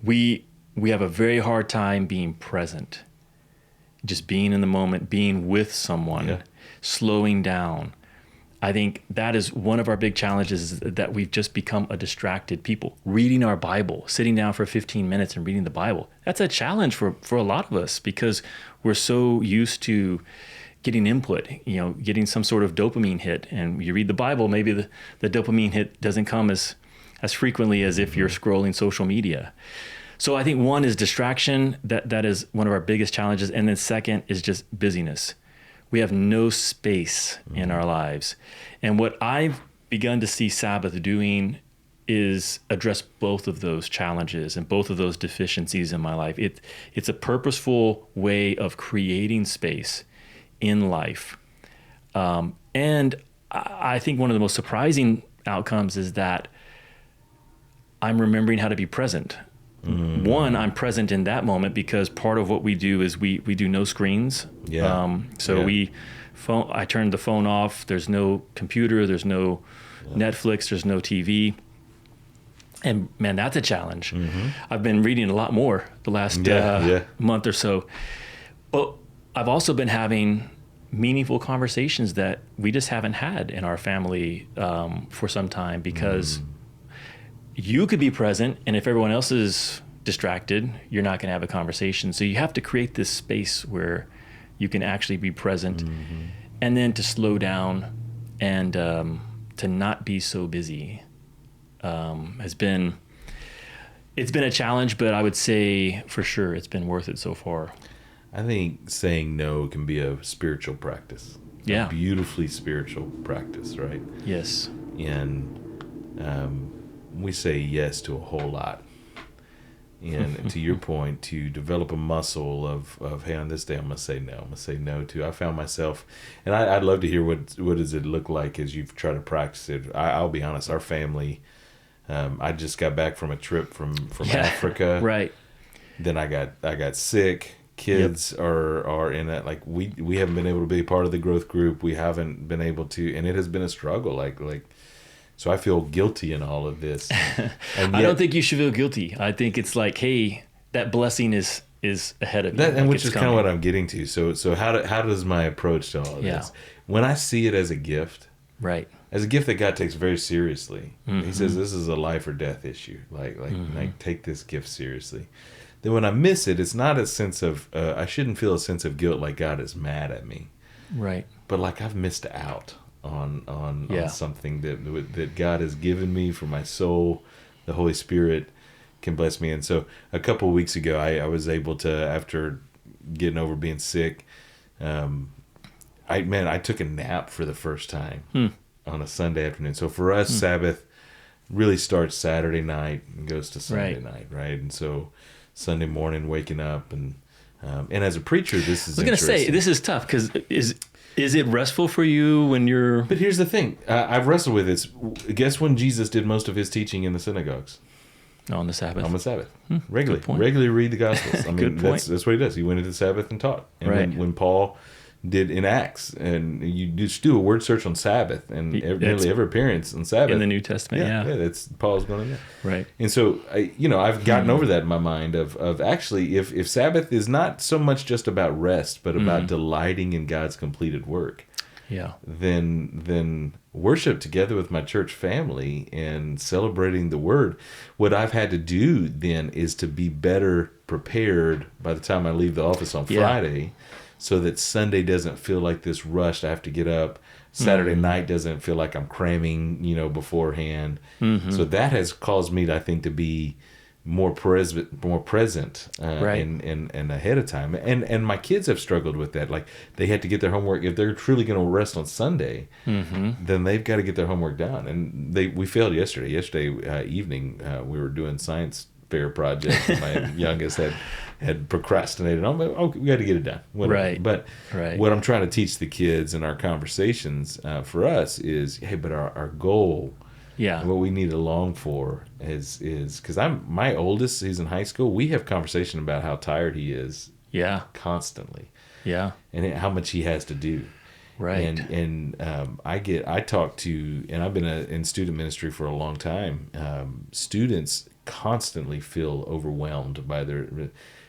We have a very hard time being present. Just being in the moment, being with someone, slowing down. I think that is one of our big challenges, is that we've just become a distracted people. Reading our Bible, sitting down for 15 minutes and reading the Bible, that's a challenge for a lot of us because we're so used to getting input, getting some sort of dopamine hit. And you read the Bible, maybe the dopamine hit doesn't come as frequently as if you're scrolling social media. So I think one is distraction. That is one of our biggest challenges. And then second is just busyness. We have no space in our lives. And what I've begun to see Sabbath doing is address both of those challenges and both of those deficiencies in my life. It's a purposeful way of creating space in life. And I think one of the most surprising outcomes is that I'm remembering how to be present. One, I'm present in that moment because part of what we do is we do no screens. I turned the phone off. There's no computer. There's no Netflix. There's no TV. And man, that's a challenge. I've been reading a lot more the last month or so. But I've also been having meaningful conversations that we just haven't had in our family for some time, because you could be present, and if everyone else is distracted, you're not going to have a conversation. So you have to create this space where you can actually be present, and then to slow down and to not be so busy. It's been a challenge, but I would say for sure it's been worth it so far. I think saying no can be a spiritual practice. Yeah. A beautifully spiritual practice, right? Yes. And we say yes to a whole lot. And to your point, to develop a muscle of hey, on this day I'm going to say no. I'm going to say no to. I found myself, and I'd love to hear what does it look like as you've tried to practice it. I'll be honest, our family, I just got back from a trip from Africa. Right. Then I got sick. Kids are in it. Like we haven't been able to be part of the growth group. We haven't been able to, and it has been a struggle. Like so I feel guilty in all of this. And yet, I don't think you should feel guilty. I think it's like, hey, that blessing is ahead of you. And which is kind of what I'm getting to. So how does my approach to all of this? When I see it as a gift, right? As a gift that God takes very seriously. He says this is a life or death issue. Like take this gift seriously. Then when I miss it, it's not a sense of I shouldn't feel a sense of guilt like God is mad at me, right? But like I've missed out on something that God has given me for my soul. The Holy Spirit can bless me. And so a couple of weeks ago, I was able to, after getting over being sick, I took a nap for the first time on a Sunday afternoon. So for us, Sabbath really starts Saturday night and goes to Sunday night, right? And so Sunday morning, waking up, and as a preacher, this is. I was going to say, this is tough because is it restful for you when you're? But here's the thing: I've wrestled with this. Guess when Jesus did most of his teaching in the synagogues? On the Sabbath. On the Sabbath, regularly read the Gospels. I mean, that's what he does. He went into the Sabbath and taught. And when Paul did in Acts, and you just do a word search on Sabbath, and nearly every appearance on Sabbath in the New Testament. Yeah, that's Paul's going in there. Right. And so I've gotten over that in my mind of actually if Sabbath is not so much just about rest, but about delighting in God's completed work. Yeah. Then worship together with my church family and celebrating the Word. What I've had to do then is to be better prepared by the time I leave the office on Friday. So that Sunday doesn't feel like this rush. I have to get up. Saturday night doesn't feel like I'm cramming, beforehand. So that has caused me, I think, to be more present, and ahead of time. And my kids have struggled with that. Like they had to get their homework. If they're truly going to rest on Sunday, then they've got to get their homework done. And we failed yesterday. Yesterday evening, we were doing science fair project. My youngest had procrastinated on, but we got to get it done. Whatever. Right. But what I'm trying to teach the kids in our conversations for us is, hey, but our goal, what we need to long for is because my oldest, he's in high school. We have conversation about how tired he is. Yeah. Constantly. Yeah. And how much he has to do. Right. And I talk to, and I've been in student ministry for a long time. Students constantly feel overwhelmed by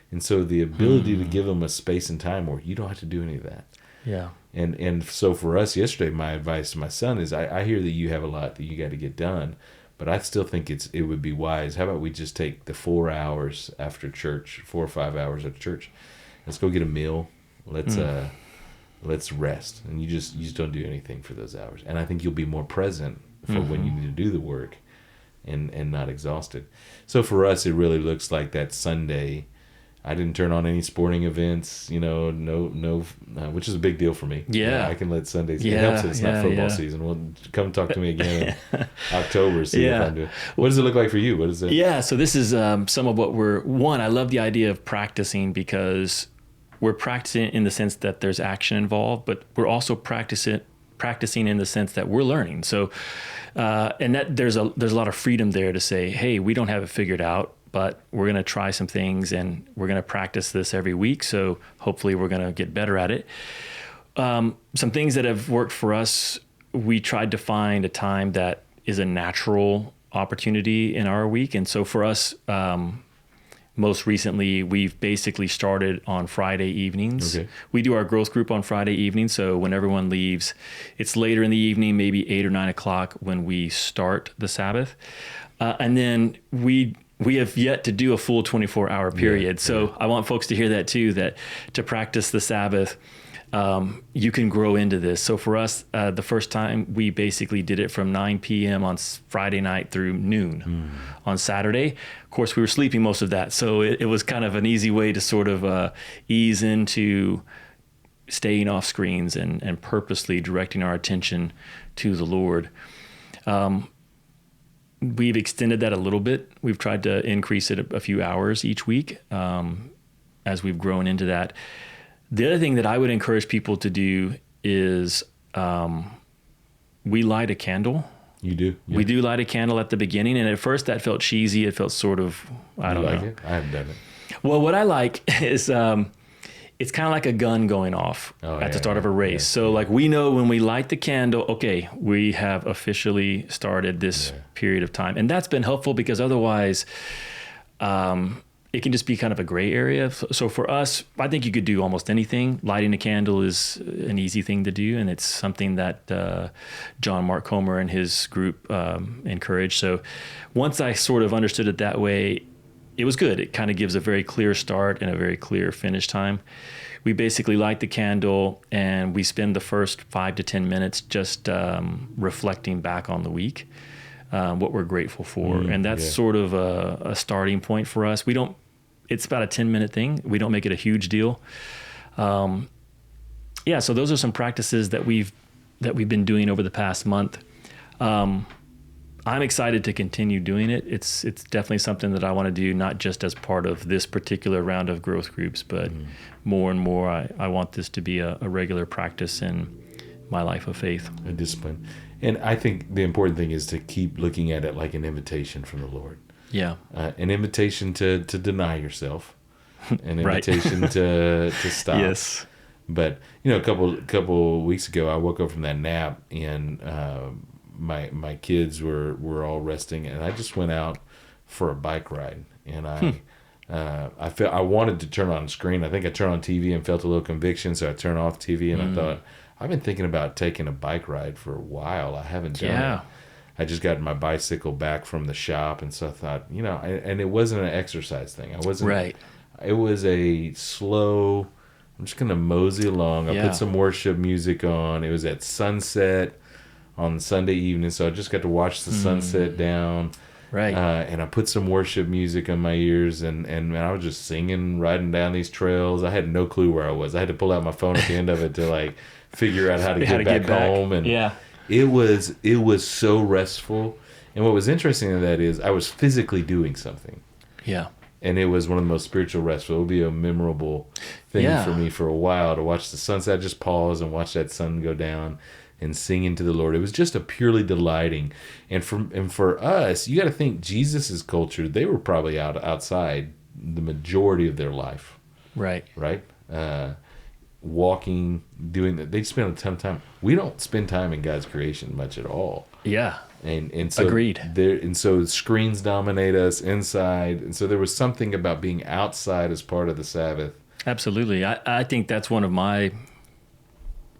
and so the ability to give them a space and time where you don't have to do any of that. Yeah. And so for us yesterday, my advice to my son is I hear that you have a lot that you got to get done, but I still think it would be wise. How about we just take the 4 hours after church, 4 or 5 hours after church, let's go get a meal. Let's rest. And you just don't do anything for those hours. And I think you'll be more present for when you need to do the work and not exhausted. So for us, it really looks like that Sunday, I didn't turn on any sporting events, no, which is a big deal for me. Yeah. I can let Sundays. It helps that it's not football season. Well, come talk to me again in October, see if I'm doing. What does it look like for you? What is it? Yeah, so this is some of what I love the idea of practicing, because we're practicing in the sense that there's action involved, but we're also practicing in the sense that we're learning. So, and that there's a lot of freedom there to say, hey, we don't have it figured out, but we're going to try some things and we're going to practice this every week. So hopefully we're going to get better at it. Some things that have worked for us, we tried to find a time that is a natural opportunity in our week. And so for us, most recently, we've basically started on Friday evenings. Okay. We do our growth group on Friday evening. So when everyone leaves, it's later in the evening, maybe 8 or 9 o'clock when we start the Sabbath. And then we have yet to do a full 24-hour period. So I want folks to hear that too, that to practice the Sabbath, you can grow into this. So for us, the first time we basically did it from 9 p.m. on Friday night through noon on Saturday. Of course, we were sleeping most of that. So it was kind of an easy way to sort of ease into staying off screens and purposely directing our attention to the Lord. We've extended that a little bit. We've tried to increase it a few hours each week as we've grown into that. The other thing that I would encourage people to do is we light a candle. You do? Yeah. We do light a candle at the beginning, and at first that felt cheesy. It felt sort of, I don't know. It? I haven't done it. Well, what I like is it's kind of like a gun going off at the start of a race. Yeah. So like we know when we light the candle, okay, we have officially started this period of time. And that's been helpful because otherwise it can just be kind of a gray area. So for us, I think you could do almost anything. Lighting a candle is an easy thing to do, and it's something that John Marhkam and his group encourage. So once I sort of understood it that way, it was good. It kind of gives a very clear start and a very clear finish time. We basically light the candle and we spend the first 5 to 10 minutes just reflecting back on the week, what we're grateful for. And that's sort of a starting point for us. It's about a 10-minute thing. We don't make it a huge deal. So those are some practices that we've been doing over the past month. I'm excited to continue doing it. It's definitely something that I want to do, not just as part of this particular round of growth groups, but more and more I want this to be a regular practice in my life of faith. A discipline. And I think the important thing is to keep looking at it like an invitation from the Lord. Yeah. An invitation to deny yourself. An invitation to stop. Yes. But, a couple weeks ago, I woke up from that nap and my kids were all resting, and I just went out for a bike ride, and I felt I wanted to turn on the screen. I think I turned on TV and felt a little conviction, so I turned off TV, and I thought, I've been thinking about taking a bike ride for a while. I haven't done it. I just got my bicycle back from the shop, and so I thought, and it wasn't an exercise thing. I wasn't. Right. It was a slow. I'm just gonna mosey along. I put some worship music on. It was at sunset on Sunday evening, so I just got to watch the sunset down. Right. And I put some worship music in my ears, and I was just singing, riding down these trails. I had no clue where I was. I had to pull out my phone at the end of it to figure out how to get back home. And it was so restful. And what was interesting in that is I was physically doing something. Yeah. And it was one of the most spiritual restful. It would be a memorable thing for me for a while to watch the sunset, just pause and watch that sun go down and singing to the Lord. It was just a purely delighting. And for us, you got to think Jesus' culture, they were probably outside the majority of their life. Right. Right? Walking, doing that. They spend a ton of time. We don't spend time in God's creation much at all. Yeah. And so agreed. So screens dominate us inside. And so there was something about being outside as part of the Sabbath. Absolutely. I think that's one of my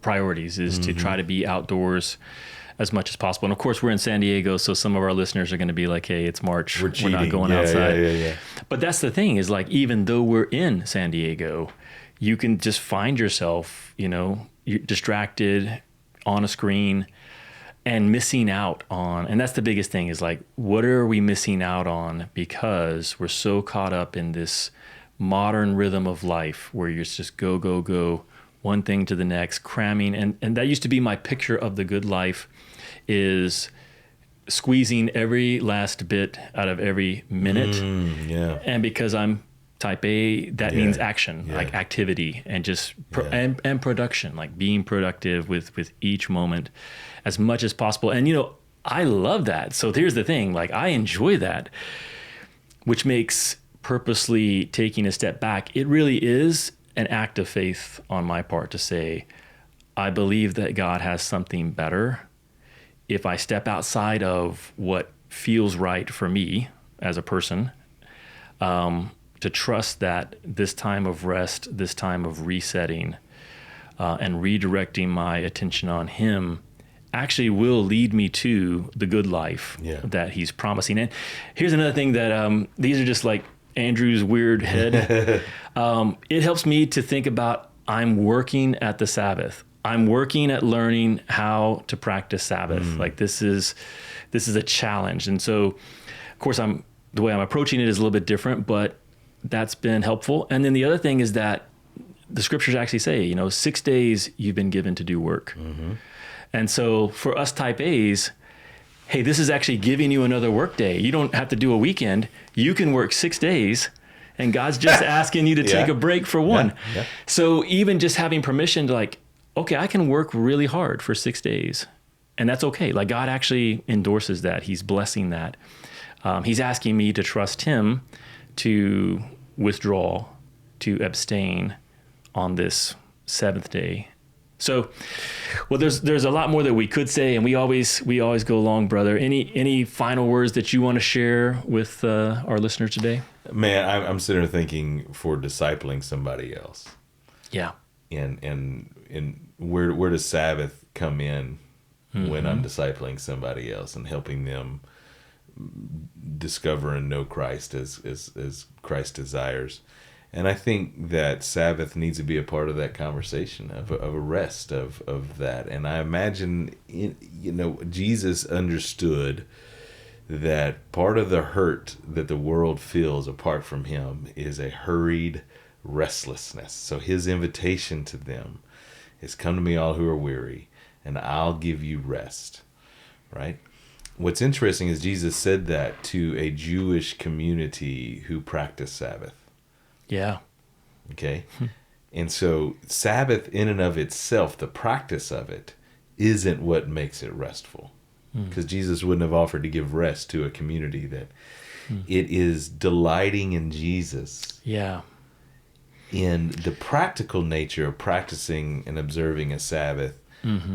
priorities is to try to be outdoors as much as possible. And of course, we're in San Diego, so some of our listeners are going to be like, hey, it's March. We're not going outside. Yeah. But that's the thing is even though we're in San Diego, you can just find yourself, you're distracted on a screen and missing out on, and that's the biggest thing is what are we missing out on because we're so caught up in this modern rhythm of life where you're just go, go, go, one thing to the next, cramming. And that used to be my picture of the good life, is squeezing every last bit out of every minute. Yeah. And because I'm type A, that Yeah. means action, Yeah. like activity and just Yeah. and production, like being productive with each moment as much as possible. And, you know, I love that. So here's the thing, like I enjoy that, which makes purposely taking a step back, it really is an act of faith on my part to say, I believe that God has something better. If I step outside of what feels right for me as a person, to trust that this time of rest, this time of resetting, and redirecting my attention on Him actually will lead me to the good life that He's promising. And here's another thing that these are just like Andrew's weird head. It helps me to think about, I'm working at the Sabbath. I'm working at learning how to practice Sabbath. Like this is a challenge. And so, of course, the way I'm approaching it is a little bit different, but that's been helpful. And then the other thing is that the scriptures actually say, 6 days you've been given to do work. And so for us type A's, hey, this is actually giving you another work day. You don't have to do a weekend. You can work 6 days, and God's just asking you to take a break for one. Yeah. So even just having permission to like, okay, I can work really hard for 6 days, and that's okay. Like God actually endorses that. He's blessing that. He's asking me to trust Him to withdraw, to abstain on this seventh day. So, well, there's a lot more that we could say, and we always go long, brother. Any final words that you want to share with our listeners today? Man, I'm sitting there thinking, for discipling somebody else. Yeah. And where does Sabbath come in when I'm discipling somebody else and helping them discover and know Christ as Christ desires? And I think that Sabbath needs to be a part of that conversation, of a rest of that. And I imagine, Jesus understood that part of the hurt that the world feels apart from Him is a hurried restlessness. So His invitation to them is, come to me all who are weary, and I'll give you rest, right? What's interesting is Jesus said that to a Jewish community who practiced Sabbath. Yeah. Okay. And so Sabbath in and of itself, the practice of it, isn't what makes it restful. Because Jesus wouldn't have offered to give rest to a community that it is delighting in Jesus. Yeah. In the practical nature of practicing and observing a Sabbath,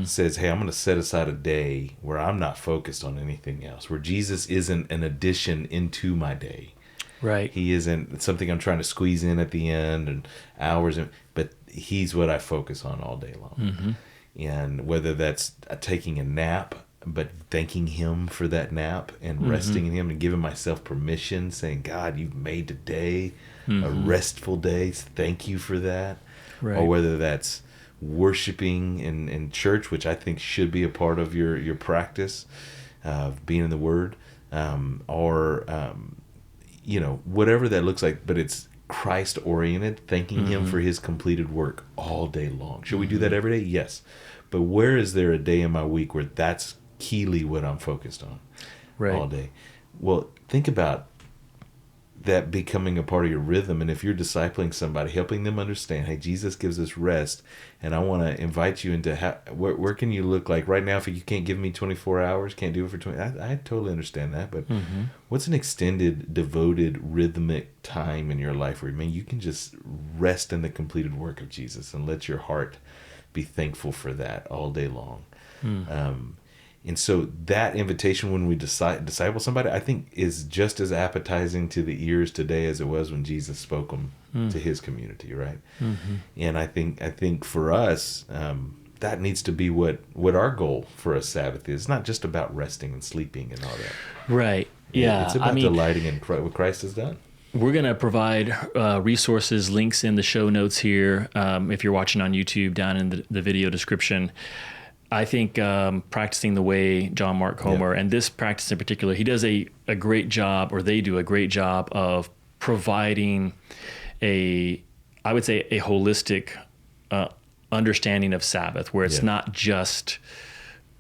says, hey, I'm going to set aside a day where I'm not focused on anything else, where Jesus isn't an addition into my day. Right. He isn't something I'm trying to squeeze in at the end and hours, but He's what I focus on all day long. And whether that's taking a nap, but thanking Him for that nap and resting in Him and giving myself permission, saying, God, you've made today a restful day. Thank you for that. Right. Or whether that's worshiping in church, which I think should be a part of your practice of being in the Word, or whatever that looks like, but it's Christ oriented, thanking Him for His completed work all day long. Should we do that every day? Yes. But where is there a day in my week where that's keenly what I'm focused on all day? Well, think about that becoming a part of your rhythm. And if you're discipling somebody, helping them understand, hey, Jesus gives us rest, and I want to invite you into where can you look like right now? If you can't give me 24 hours, can't do it for 20, I totally understand that. But what's an extended, devoted, rhythmic time in your life where, man, you can just rest in the completed work of Jesus and let your heart be thankful for that all day long. And so that invitation when we disciple somebody, I think, is just as appetizing to the ears today as it was when Jesus spoke them to His community, right? And I think for us, that needs to be what our goal for a Sabbath is. It's not just about resting and sleeping and all that. Right. Yeah. It's about delighting in what Christ has done. We're going to provide resources, links in the show notes here. If you're watching on YouTube, down in the video description. I think practicing the way John Mark Comer, and this practice in particular, he does a great job, or they do a great job of providing I would say a holistic understanding of Sabbath, where it's not just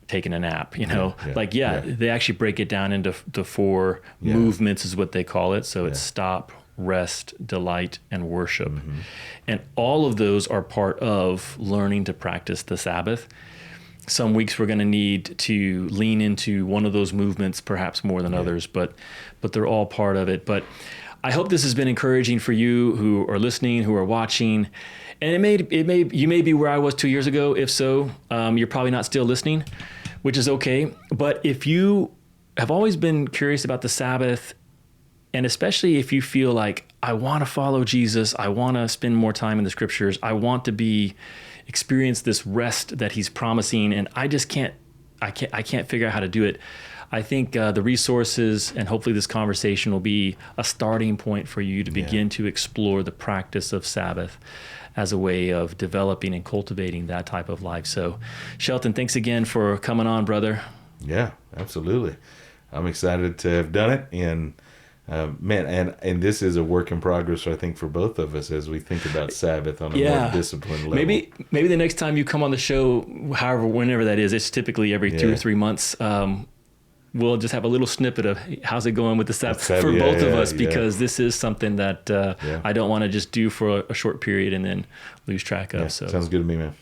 taking a nap, they actually break it down into the four movements is what they call it. So it's stop, rest, delight, and worship. Mm-hmm. And all of those are part of learning to practice the Sabbath. Some weeks we're going to need to lean into one of those movements, perhaps more than others, but they're all part of it. But I hope this has been encouraging for you who are listening, who are watching. And you may be where I was 2 years ago. If so, you're probably not still listening, which is okay. But if you have always been curious about the Sabbath, and especially if you feel like, I want to follow Jesus, I want to spend more time in the scriptures, I want to experience this rest that he's promising, and I can't figure out how to do it. I think the resources and hopefully this conversation will be a starting point for you to begin to explore the practice of Sabbath as a way of developing and cultivating that type of life. So, Shelton, thanks again for coming on, brother. Yeah, absolutely. I'm excited to have done it, and and this is a work in progress, I think, for both of us as we think about Sabbath on a more disciplined level. Maybe the next time you come on the show, whenever that is, it's typically every 2 or 3 months. We'll just have a little snippet of how's it going with the Sabbath for both of us, because this is something that I don't want to just do for a short period and then lose track of. So sounds good to me, man.